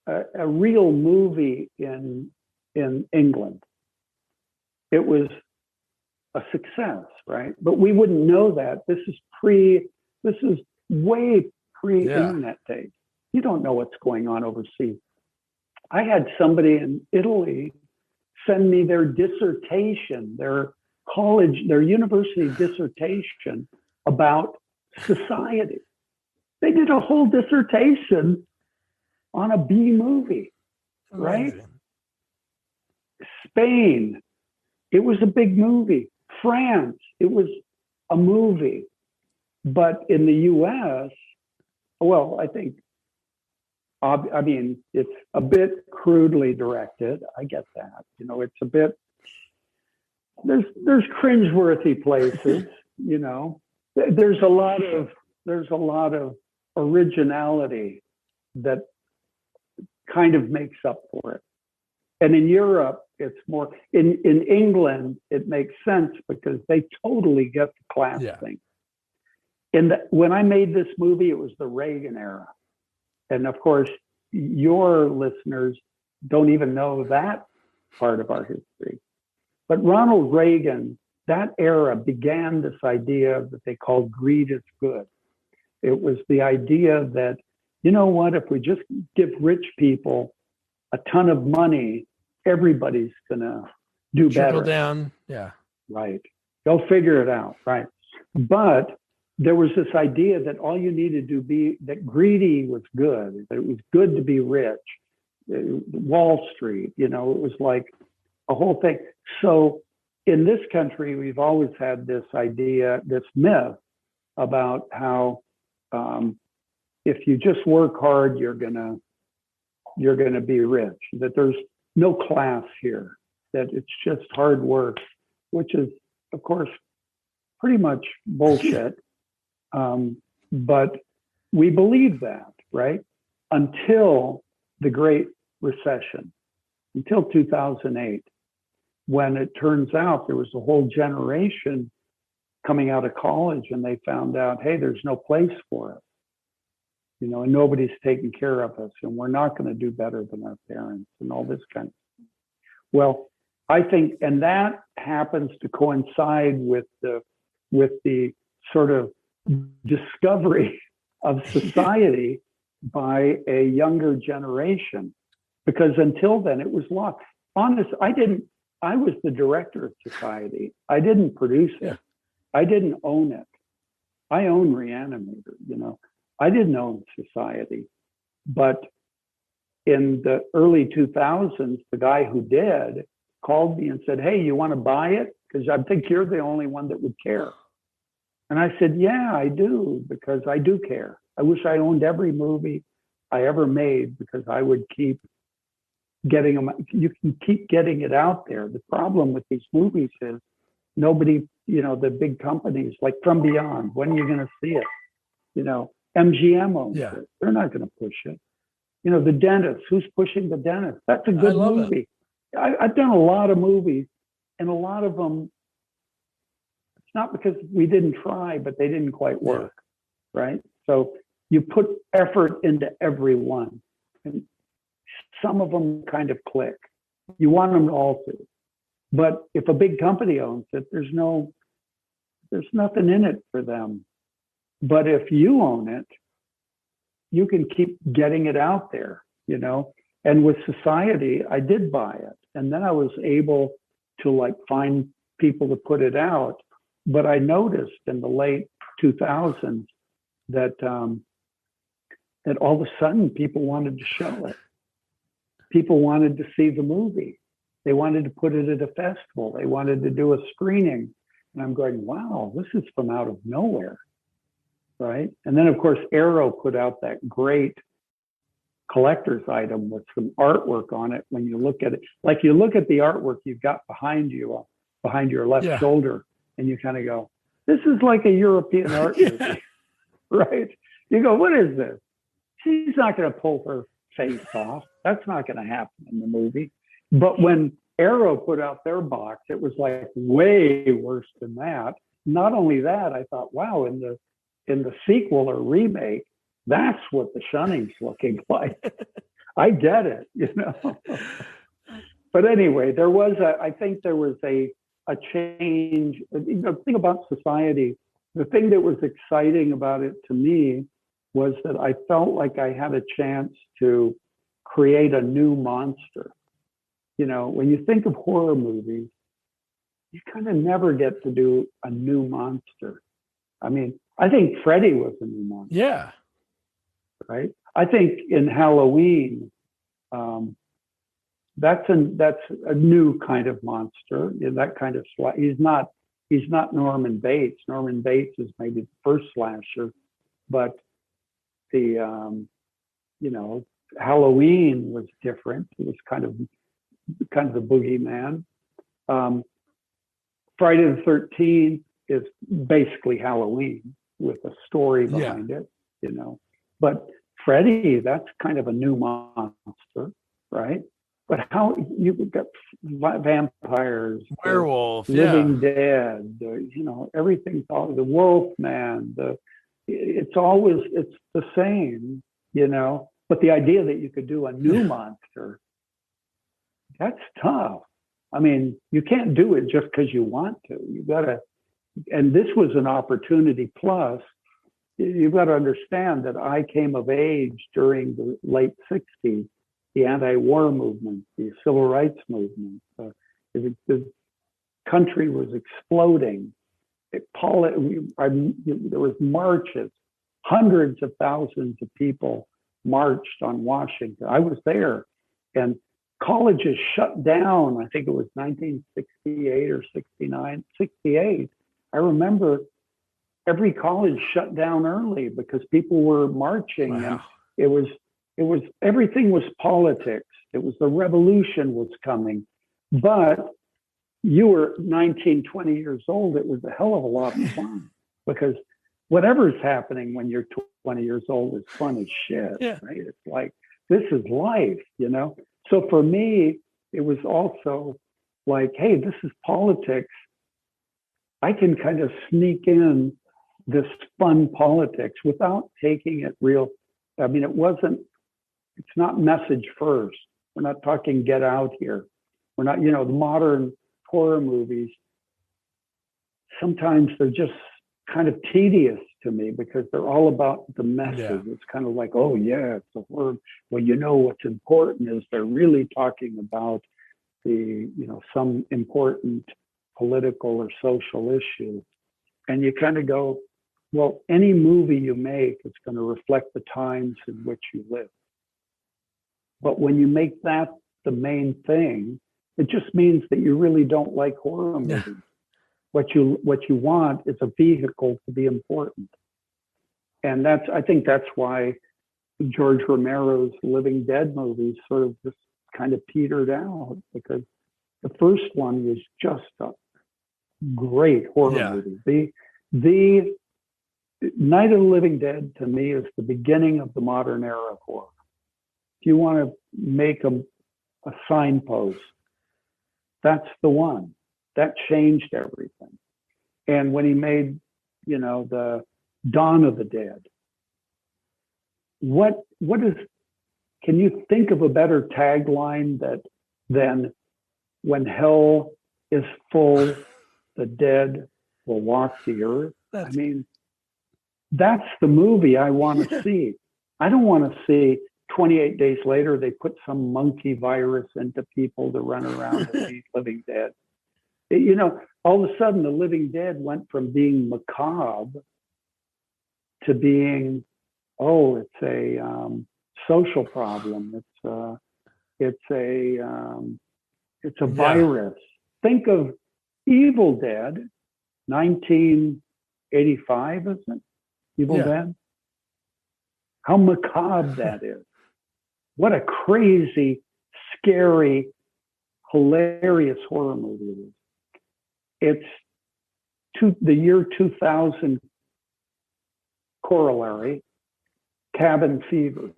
a real movie in England. It was a success, right? But we wouldn't know that. This is way pre-internet days. You don't know what's going on overseas. I had somebody in Italy send me their dissertation, their university dissertation about Society. They did a whole dissertation on a B movie, right? Amazing. Spain, it was a big movie. France, it was a movie. But in the US, well, I think, I mean, it's a bit crudely directed. I get that. You know, it's a bit, there's cringeworthy places, you know. There's a lot of originality that kind of makes up for it. And in Europe, it's more, in England, it makes sense because they totally get the class thing. When I made this movie, it was the Reagan era. And of course, your listeners don't even know that part of our history. But Ronald Reagan, that era began this idea that they called greed is good. It was the idea that, you know what, if we just give rich people a ton of money, everybody's gonna do better. Trickle down, yeah. Right. They'll figure it out, right? But there was this idea that all you needed to be, that greedy was good, that it was good to be rich. Wall Street, you know, it was like a whole thing. So in this country, we've always had this idea, this myth about how if you just work hard, you're gonna be rich, that there's no class here, that it's just hard work, which is, of course, pretty much bullshit. But we believe that, right? Until the Great Recession, until 2008, when it turns out there was a whole generation coming out of college and they found out, hey, there's no place for us, you know, and nobody's taking care of us, and we're not going to do better than our parents and all this kind of stuff. Well, I think, and that happens to coincide with the sort of discovery of Society by a younger generation, because until then it was lost. Honest, I was the director of Society. I didn't produce it. I didn't own it. I own Re-Animator, you know. I didn't own Society. But in the early 2000s, the guy who did called me and said, hey, you want to buy it? Because I think you're the only one that would care. And I said, yeah, I do, because I do care. I wish I owned every movie I ever made, because I would keep getting them. You can keep getting it out there. The problem with these movies is nobody, you know, the big companies like From Beyond, when are you going to see it? You know, MGM owns it. They're not going to push it. You know, The Dentist, who's pushing The Dentist? That's a good movie. I've done a lot of movies, and a lot of them, it's not because we didn't try, but they didn't quite work, right? So you put effort into every one. And some of them kind of click. You want them all to. But if a big company owns it, there's nothing in it for them. But if you own it, you can keep getting it out there, you know. And with Society, I did buy it. And then I was able to like find people to put it out. But I noticed in the late 2000s that that all of a sudden people wanted to show it. People wanted to see the movie. They wanted to put it at a festival. They wanted to do a screening. And I'm going, wow, this is from out of nowhere, right? And then, of course, Arrow put out that great collector's item with some artwork on it. When you look at it, like you look at the artwork you've got behind you, behind your left shoulder, and you kind of go, this is like a European art movie, right? You go, what is this? She's not going to pull her face off. That's not going to happen in the movie. But when Arrow put out their box, it was like way worse than that. Not only that, I thought, wow, in the sequel or remake, that's what the Shunning's looking like. I get it, you know. But anyway, I think there was a change. You know, the thing about Society, the thing that was exciting about it to me was that I felt like I had a chance to create a new monster. You know, when you think of horror movies, you kind of never get to do a new monster. I mean, I think Freddy was a new monster. Yeah. Right. I think in Halloween, that's a new kind of monster. You know, that kind of he's not Norman Bates. Norman Bates is maybe the first slasher, but the you know, Halloween was different. It was kind of the boogeyman. Friday the 13th is basically Halloween with a story behind it, you know. But Freddy, that's kind of a new monster, right? But how you've got vampires, werewolf, living dead, you know, everything's all the Wolfman. It's the same, you know. But the idea that you could do a new monster, that's tough. I mean, you can't do it just because you want to. You gotta, and this was an opportunity. Plus, you've got to understand that I came of age during the late 60s, the anti-war movement, the civil rights movement. The country was exploding. There was marches. Hundreds of thousands of people marched on Washington. I was there. And colleges shut down. I think it was 1968 or 69, 68. I remember every college shut down early because people were marching. Wow. And it was everything was politics. It was the revolution was coming. But you were 19, 20 years old. It was a hell of a lot of fun because whatever's happening when you're 20 years old is fun as shit, right? It's like, this is life, you know? So for me, it was also like, hey, this is politics. I can kind of sneak in this fun politics without taking it real. I mean, it's not message first. We're not talking Get Out here. We're not, you know, the modern horror movies, sometimes they're just kind of tedious to me because they're all about the message. Yeah. It's kind of like, oh yeah, it's a horror. Well, you know, what's important is they're really talking about some important political or social issue. And you kind of go, well, any movie you make is going to reflect the times in which you live. But when you make that the main thing, it just means that you really don't like horror movies. Yeah. What you want is a vehicle to be important. And I think that's why George Romero's Living Dead movies sort of just kind of petered out, because the first one was just a great horror movie. The Night of the Living Dead to me is the beginning of the modern era of horror. If you want to make a signpost, that's the one. That changed everything. And when he made, the Dawn of the Dead, what is can you think of a better tagline than when hell is full, the dead will walk the earth? I mean, that's the movie I want to see. I don't want to see 28 days later they put some monkey virus into people to run around and be living dead. You know, all of a sudden the living dead went from being macabre to being, oh, it's a social problem. It's a virus. Think of Evil Dead, 1985, isn't it? Evil Dead. How macabre that is. What a crazy, scary, hilarious horror movie it is. It's the year 2000 corollary, Cabin Fever.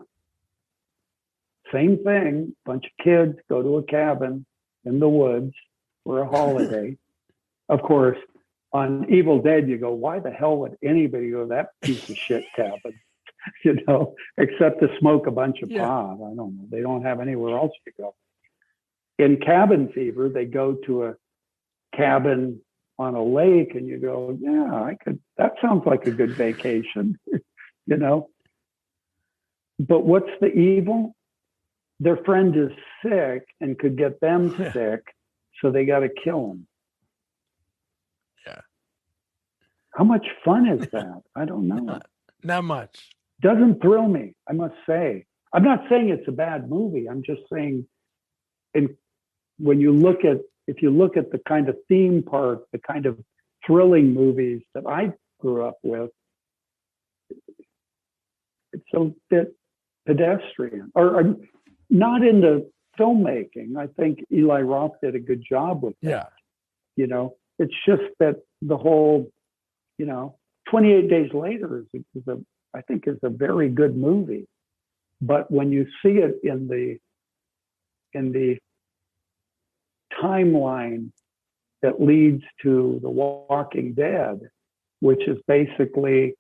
Same thing, bunch of kids go to a cabin in the woods for a holiday. Of course, on Evil Dead, you go, why the hell would anybody go to that piece of shit cabin? You know, except to smoke a bunch of pot. I don't know. They don't have anywhere else to go. In Cabin Fever, they go to a cabin on a lake and you go, yeah, that sounds like a good vacation, you know? But what's the evil? Their friend is sick and could get them sick, so they got to kill him. Yeah. How much fun is that? I don't know. Not much. Doesn't thrill me, I must say. I'm not saying it's a bad movie. I'm just saying, if you look at the kind of theme park, the kind of thrilling movies that I grew up with, it's a bit pedestrian, or not into filmmaking. I think Eli Roth did a good job with that. Yeah. You know, it's just that the whole, 28 Days Later I think is a very good movie. But when you see it in the timeline that leads to The Walking Dead, which is basically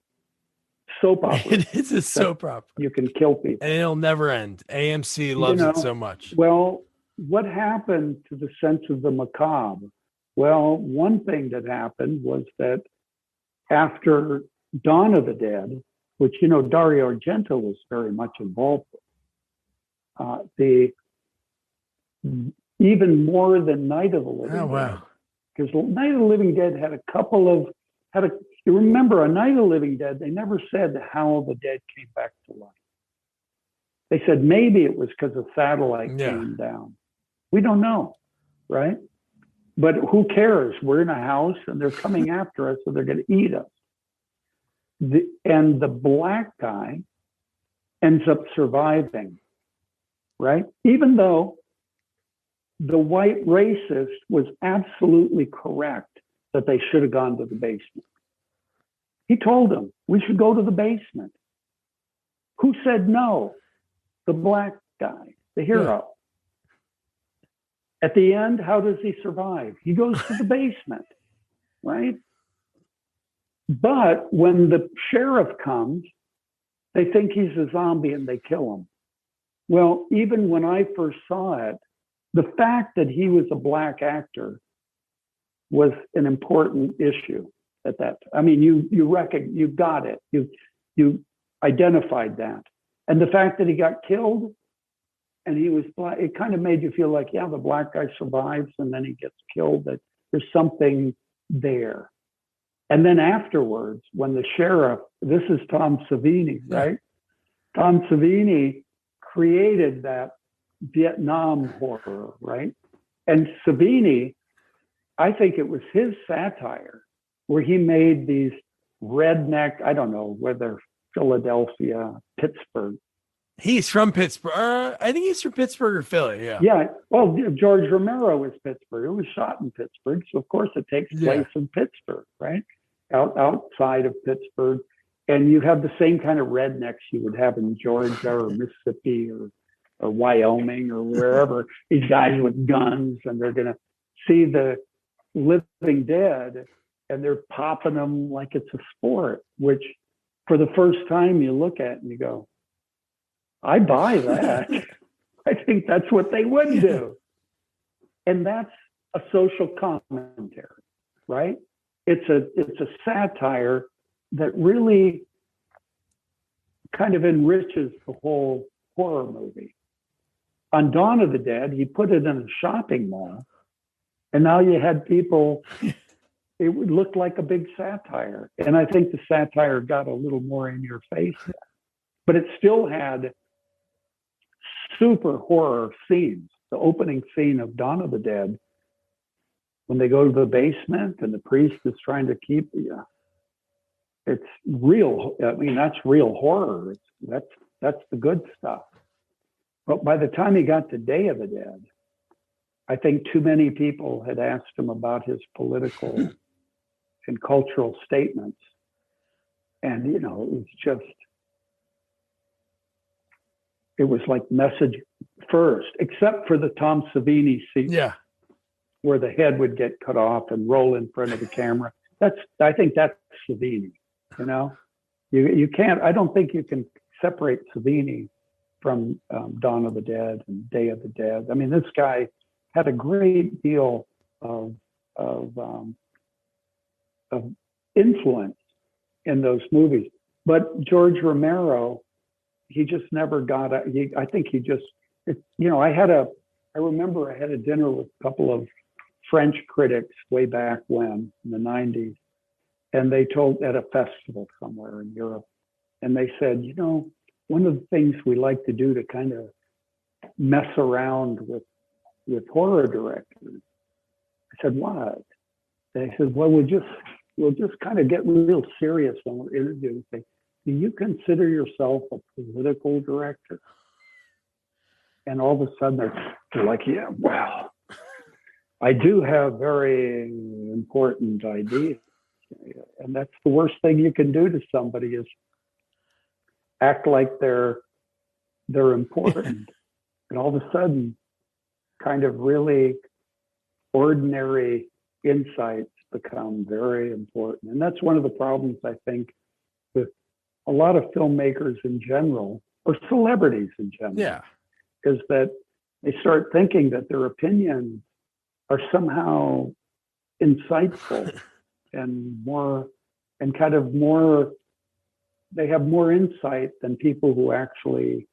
soap opera. It is a soap opera. You can kill people. And it'll never end. AMC loves it so much. Well, what happened to the sense of the macabre? Well, one thing that happened was that after Dawn of the Dead, which, Dario Argento was very much involved with, even more than Night of the Living Dead. Oh, wow. Because Night of the Living Dead had you remember on Night of the Living Dead, they never said how the dead came back to life. They said maybe it was because a satellite came down. We don't know, right? But who cares? We're in a house and they're coming after us, so they're going to eat us. And the black guy ends up surviving, right? Even though the white racist was absolutely correct that they should have gone to the basement. He told them, we should go to the basement. Who said no? The black guy, the hero. At the end, how does he survive? He goes to the basement, right? But when the sheriff comes, they think he's a zombie and they kill him. Well, even when I first saw it, the fact that he was a black actor was an important issue at that. I mean, you got it. You identified that. And the fact that he got killed and he was black, it kind of made you feel like, yeah, the black guy survives and then he gets killed, that there's something there. And then afterwards, when the sheriff, this is Tom Savini, right? Tom Savini created that Vietnam horror, right? And Savini, I think it was his satire where he made these redneck, I don't know whether Philadelphia, Pittsburgh. He's from Pittsburgh. I think he's from Pittsburgh or Philly. Yeah. Yeah. Well, George Romero is Pittsburgh. It was shot in Pittsburgh. So, of course, it takes place in Pittsburgh, right? Outside of Pittsburgh. And you have the same kind of rednecks you would have in Georgia or Mississippi or Wyoming or wherever. These guys with guns, and they're going to see the living dead and they're popping them like it's a sport, which for the first time you look at and you go, I buy that. I think that's what they would do. And that's a social commentary, right? It's a satire that really kind of enriches the whole horror movie. On Dawn of the Dead, he put it in a shopping mall, and now you had people, it would look like a big satire. And I think the satire got a little more in your face, but it still had super horror scenes. The opening scene of Dawn of the Dead, when they go to the basement and the priest is trying to keep you. It's real. I mean, that's real horror. That's the good stuff. But by the time he got to Day of the Dead, I think too many people had asked him about his political and cultural statements. And, you know, it was like message first, except for the Tom Savini scene. Yeah. Where the head would get cut off and roll in front of the camera. I think that's Savini, you know? You can't, I don't think you can separate Savini from Dawn of the Dead and Day of the Dead. I mean, this guy had a great deal of influence in those movies. But George Romero, he just never got, I think he just, you know, I remember I had a dinner with a couple of French critics way back when, in the 90s, and they told at a festival somewhere in Europe, and they said, you know, one of the things we like to do to kind of mess around with horror directors. I said, what? They said, well, we'll just kind of get real serious when we're interviewing. Say, do you consider yourself a political director? And all of a sudden they're like, yeah, wow. I do have very important ideas. And that's the worst thing you can do to somebody is act like they're important. And all of a sudden, kind of really ordinary insights become very important. And that's one of the problems, I think, with a lot of filmmakers in general, or celebrities in general, is that they start thinking that their opinions are somehow insightful and they have more insight than people who actually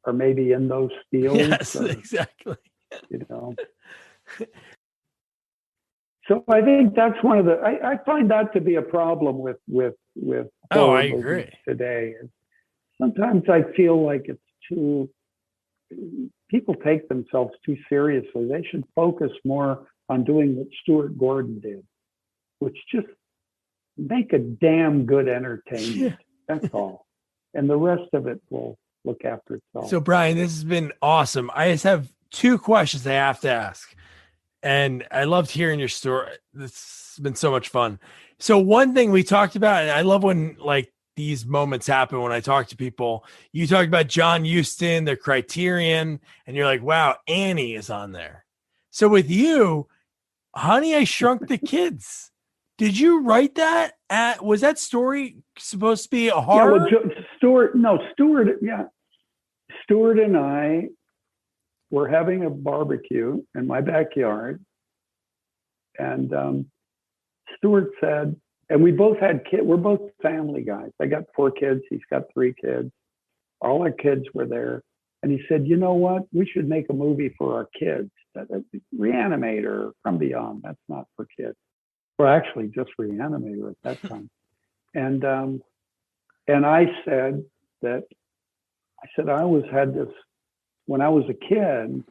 are maybe in those fields. Yes, exactly. You know. So I think that's one of I find that to be a problem with I agree today. Sometimes I feel like it's too, people take themselves too seriously. They should focus more on doing what Stuart Gordon did, which just make a damn good entertainment. That's all. And the rest of it will look after itself. So Brian, this has been awesome. I just have two questions I have to ask. And I loved hearing your story. This has been so much fun. So one thing we talked about, and I love when like these moments happen when I talk to people, you talked about John Huston, the Criterion, and you're like, wow, Annie is on there. So with you, Honey, I Shrunk the Kids. Did you write that? Was that story supposed to be a horror? Yeah, well, Stuart and I were having a barbecue in my backyard. And Stuart said, and we both had kids. We're both family guys. I got 4 kids. He's got 3 kids. All our kids were there. And he said, you know what? We should make a movie for our kids. Re-Animator, From Beyond. That's not for kids. Well, actually, just Re-Animator at that time. And I said I always had this, when I was a kid,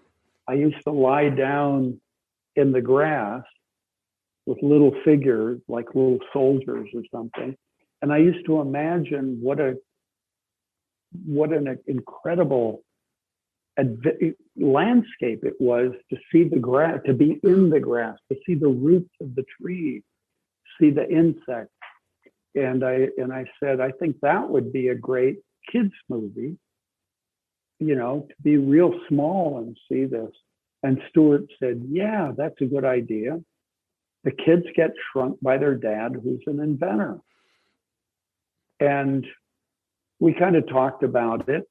I used to lie down in the grass with little figures, like little soldiers or something. And I used to imagine what an incredible landscape it was to see the grass, to be in the grass, to see the roots of the trees, see the insects. And I said, I think that would be a great kids movie, you know, to be real small and see this. And Stuart said, yeah, that's a good idea. The kids get shrunk by their dad, who's an inventor. And we kind of talked about it.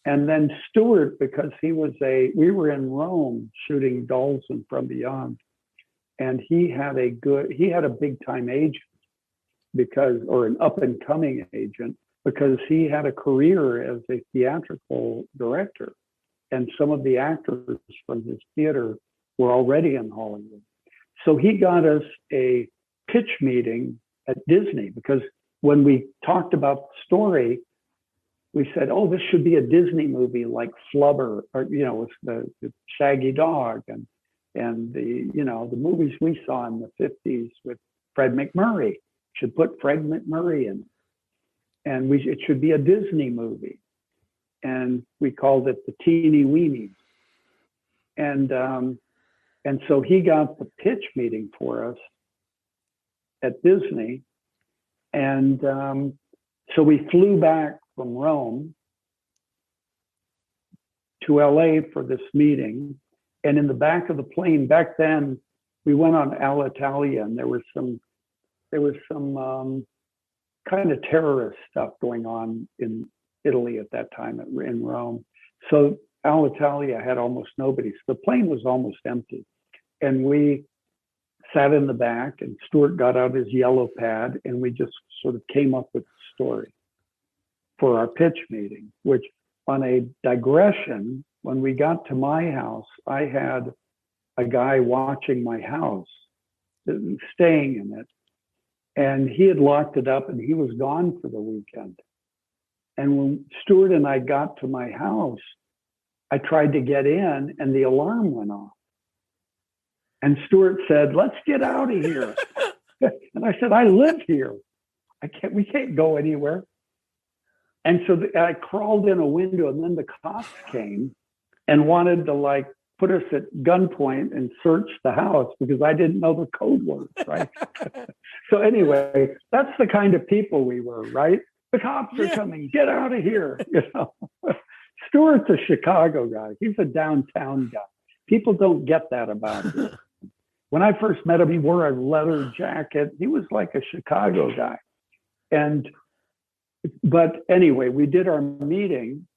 And then Stewart, because we were in Rome shooting Dolls and From Beyond, and he had a big time agent or an up and coming agent, because he had a career as a theatrical director. And some of the actors from his theater were already in Hollywood. So he got us a pitch meeting at Disney, because when we talked about the story, we said, oh, this should be a Disney movie like Flubber, or, with the Shaggy Dog and the movies we saw in the 50s with Fred MacMurray. Should put Fred MacMurray in it. And it should be a Disney movie. And we called it the Teeny Weenies. And so he got the pitch meeting for us at Disney. And so we flew back from Rome to LA for this meeting. And in the back of the plane, back then, we went on Alitalia, and there was some kind of terrorist stuff going on in Italy at that time, in Rome. So Alitalia had almost nobody. So the plane was almost empty. And we sat in the back, and Stuart got out his yellow pad, and we just sort of came up with the story for our pitch meeting, which, on a digression, when we got to my house, I had a guy watching my house, staying in it, and he had locked it up, and he was gone for the weekend. And when Stuart and I got to my house, I tried to get in, and the alarm went off. And Stuart said, let's get out of here. And I said, I live here. We can't go anywhere. And so I crawled in a window, and then the cops came and wanted to put us at gunpoint and search the house, because I didn't know the code words, right? So anyway, that's the kind of people we were, right? The cops are coming, get out of here. Stuart's a Chicago guy. He's a downtown guy. People don't get that about him. When I first met him, he wore a leather jacket. He was like a Chicago guy. But anyway, we did our meeting,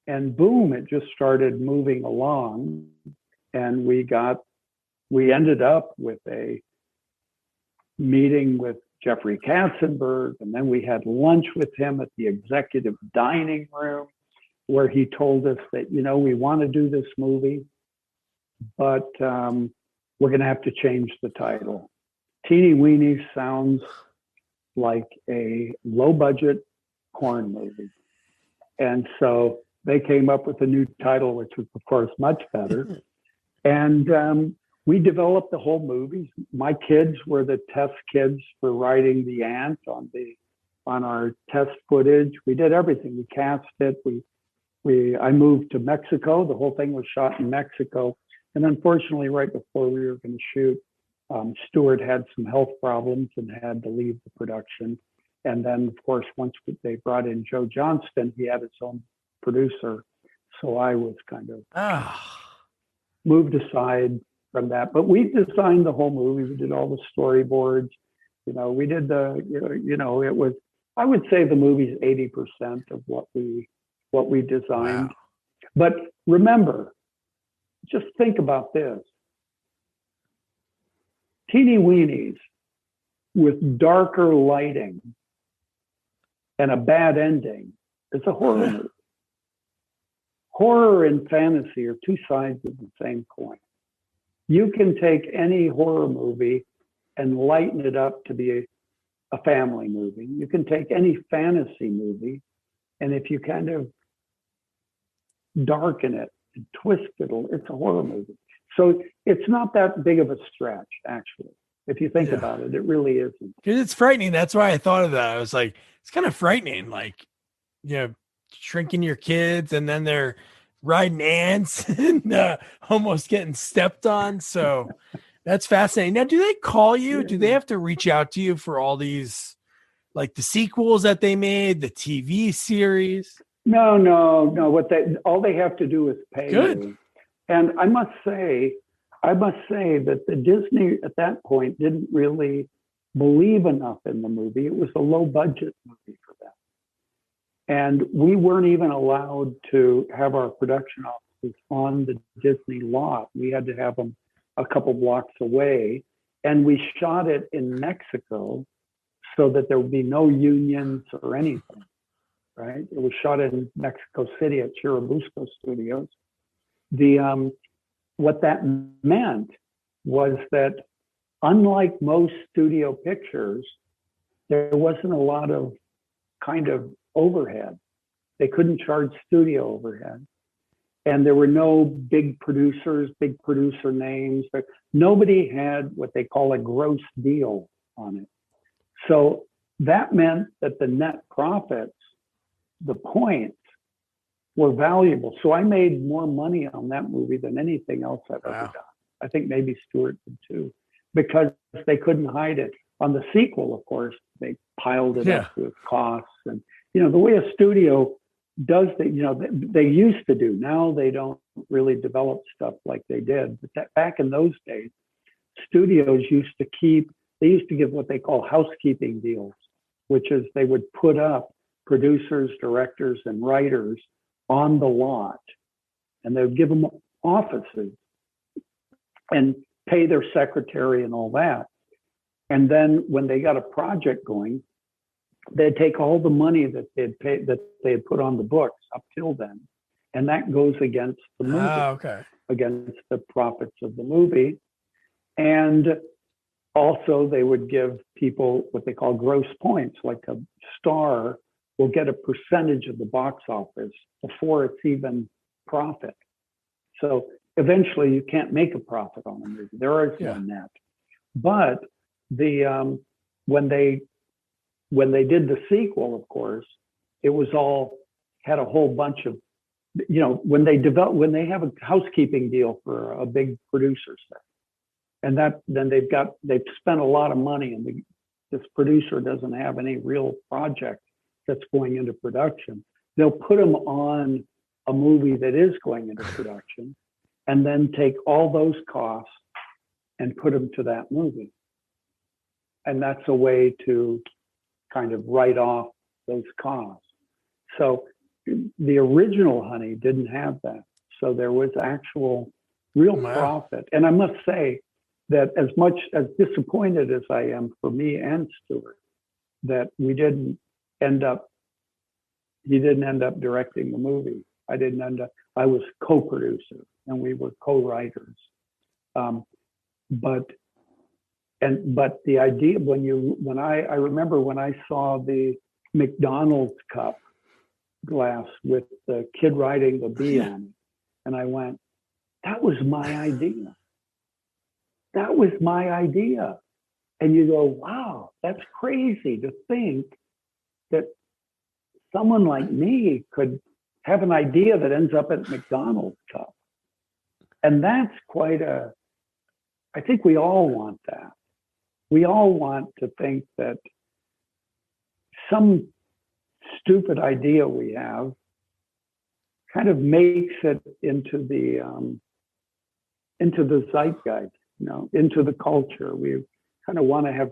and boom, it just started moving along. And we ended up with a meeting with Jeffrey Katzenberg, and then we had lunch with him at the executive dining room, where he told us that, we want to do this movie, but we're going to have to change the title. Teeny Weenies sounds like a low-budget porn movie. And so they came up with a new title, which was, of course, much better. And we developed the whole movie. My kids were the test kids for writing the ant on our test footage. We did everything. We cast it. I moved to Mexico. The whole thing was shot in Mexico. And unfortunately, right before we were going to shoot, Stuart had some health problems and had to leave the production. And then, of course, once they brought in Joe Johnston, he had his own producer. So I was kind of moved aside from that. But we designed the whole movie. We did all the storyboards. We did it was, I would say the movie's 80% of what we designed. Wow. But remember, just think about this. Teeny Weenies with darker lighting and a bad ending is a horror movie. Horror and fantasy are two sides of the same coin. You can take any horror movie and lighten it up to be a family movie. You can take any fantasy movie, and if you kind of darken it and twist it, it's a horror movie. So it's not that big of a stretch, actually. If you think about it, it really isn't. Because it's frightening. That's why I thought of that. I was like, it's kind of frightening, shrinking your kids, and then they're riding ants and almost getting stepped on. So that's fascinating. Now, do they call you? Do they have to reach out to you for all these, like the sequels that they made, the TV series? No. All they have to do is pay you. And I must say that the Disney at that point didn't really believe enough in the movie. It was a low budget movie for them. And we weren't even allowed to have our production offices on the Disney lot. We had to have them a couple blocks away. And we shot it in Mexico so that there would be no unions or anything, right? It was shot in Mexico City at Churubusco Studios. What that meant was that, unlike most studio pictures, there wasn't a lot of kind of overhead. They couldn't charge studio overhead. And there were no big producers, big producer names. Nobody had what they call a gross deal on it. So that meant that the net profits, the points, were valuable. So I made more money on that movie than anything else I've ever done. I think maybe Stewart did too, because they couldn't hide it. On the sequel, of course, they piled it up with costs. And, the way a studio does that, they used to do. Now they don't really develop stuff like they did. But back in those days, studios used to give what they call housekeeping deals, which is they would put up producers, directors, and writers on the lot, and they would give them offices and pay their secretary and all that. And then when they got a project going, they'd take all the money that they had put on the books up till then, and that goes against the movie, against the profits of the movie. And also they would give people what they call gross points, like a star will get a percentage of the box office before it's even profit. So eventually you can't make a profit on a movie. There is no net. But when they did the sequel, of course, it was all had a whole bunch of, when they have a housekeeping deal for a big producer set, and then they've spent a lot of money, and this producer doesn't have any real project that's going into production. They'll put them on a movie that is going into production, and then take all those costs and put them to that movie. And that's a way to kind of write off those costs. So the original Honey didn't have that. So there was actual real profit. And I must say that as much as disappointed as I am for me and Stewart, that he didn't end up directing the movie. I was co-producer and we were co-writers. But the idea, I remember when I saw the McDonald's cup glass with the kid riding the bee on it, and I went, that was my idea. That was my idea. And you go, wow, that's crazy to think that someone like me could have an idea that ends up at McDonald's cup. And that's I think we all want that. We all want to think that some stupid idea we have kind of makes it into the zeitgeist, into the culture. We kind of want to have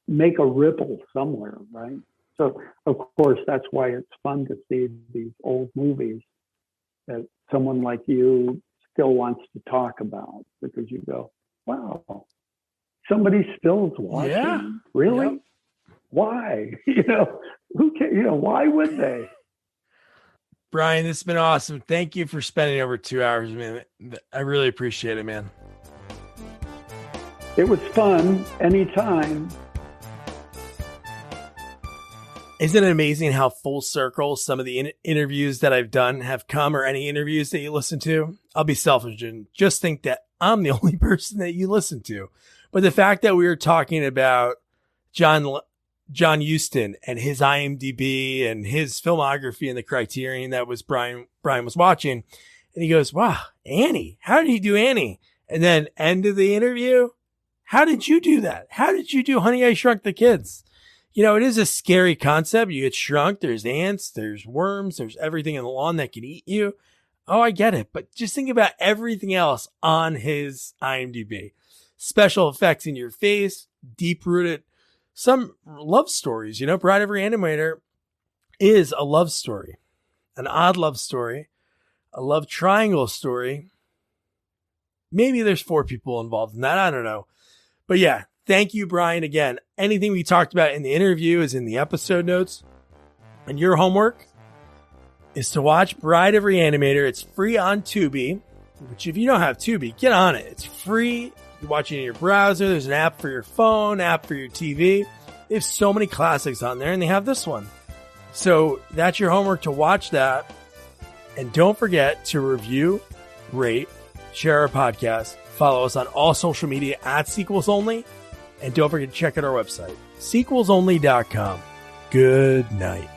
make a ripple somewhere, right? So of course, that's why it's fun to see these old movies that someone like you still wants to talk about, because you go, wow, somebody still is watching. Yeah. Really? Yep. Why? Who can, why would they? Brian, this has been awesome. Thank you for spending over 2 hours with me. I really appreciate it, man. It was fun anytime. Isn't it amazing how full circle some of the interviews that I've done have come, or any interviews that you listen to? I'll be selfish and just think that I'm the only person that you listen to. But the fact that we were talking about John Huston and his IMDb and his filmography and the Criterion that was Brian was watching, and he goes, wow, Annie, how did he do Annie? And then end of the interview, how did you do that? How did you do Honey, I Shrunk the Kids? It is a scary concept. You get shrunk. There's ants, there's worms, there's everything in the lawn that can eat you. Oh, I get it. But just think about everything else on his IMDb. Special effects in your face, deep rooted, some love stories, Bride of Re-Animator. is a love story, an odd love story, a love triangle story. Maybe there's 4 people involved in that. I don't know. But yeah, thank you, Brian. Again, anything we talked about in the interview is in the episode notes. And your homework is to watch Bride of Re-Animator. It's free on Tubi, which if you don't have Tubi, get on it. It's free. You watch it in your browser. There's an app for your phone, app for your TV. They have so many classics on there, and they have this one. So that's your homework, to watch that. And don't forget to review, rate, share our podcast. Follow us on all social media at Sequels Only. And don't forget to check out our website, sequelsonly.com. Good night.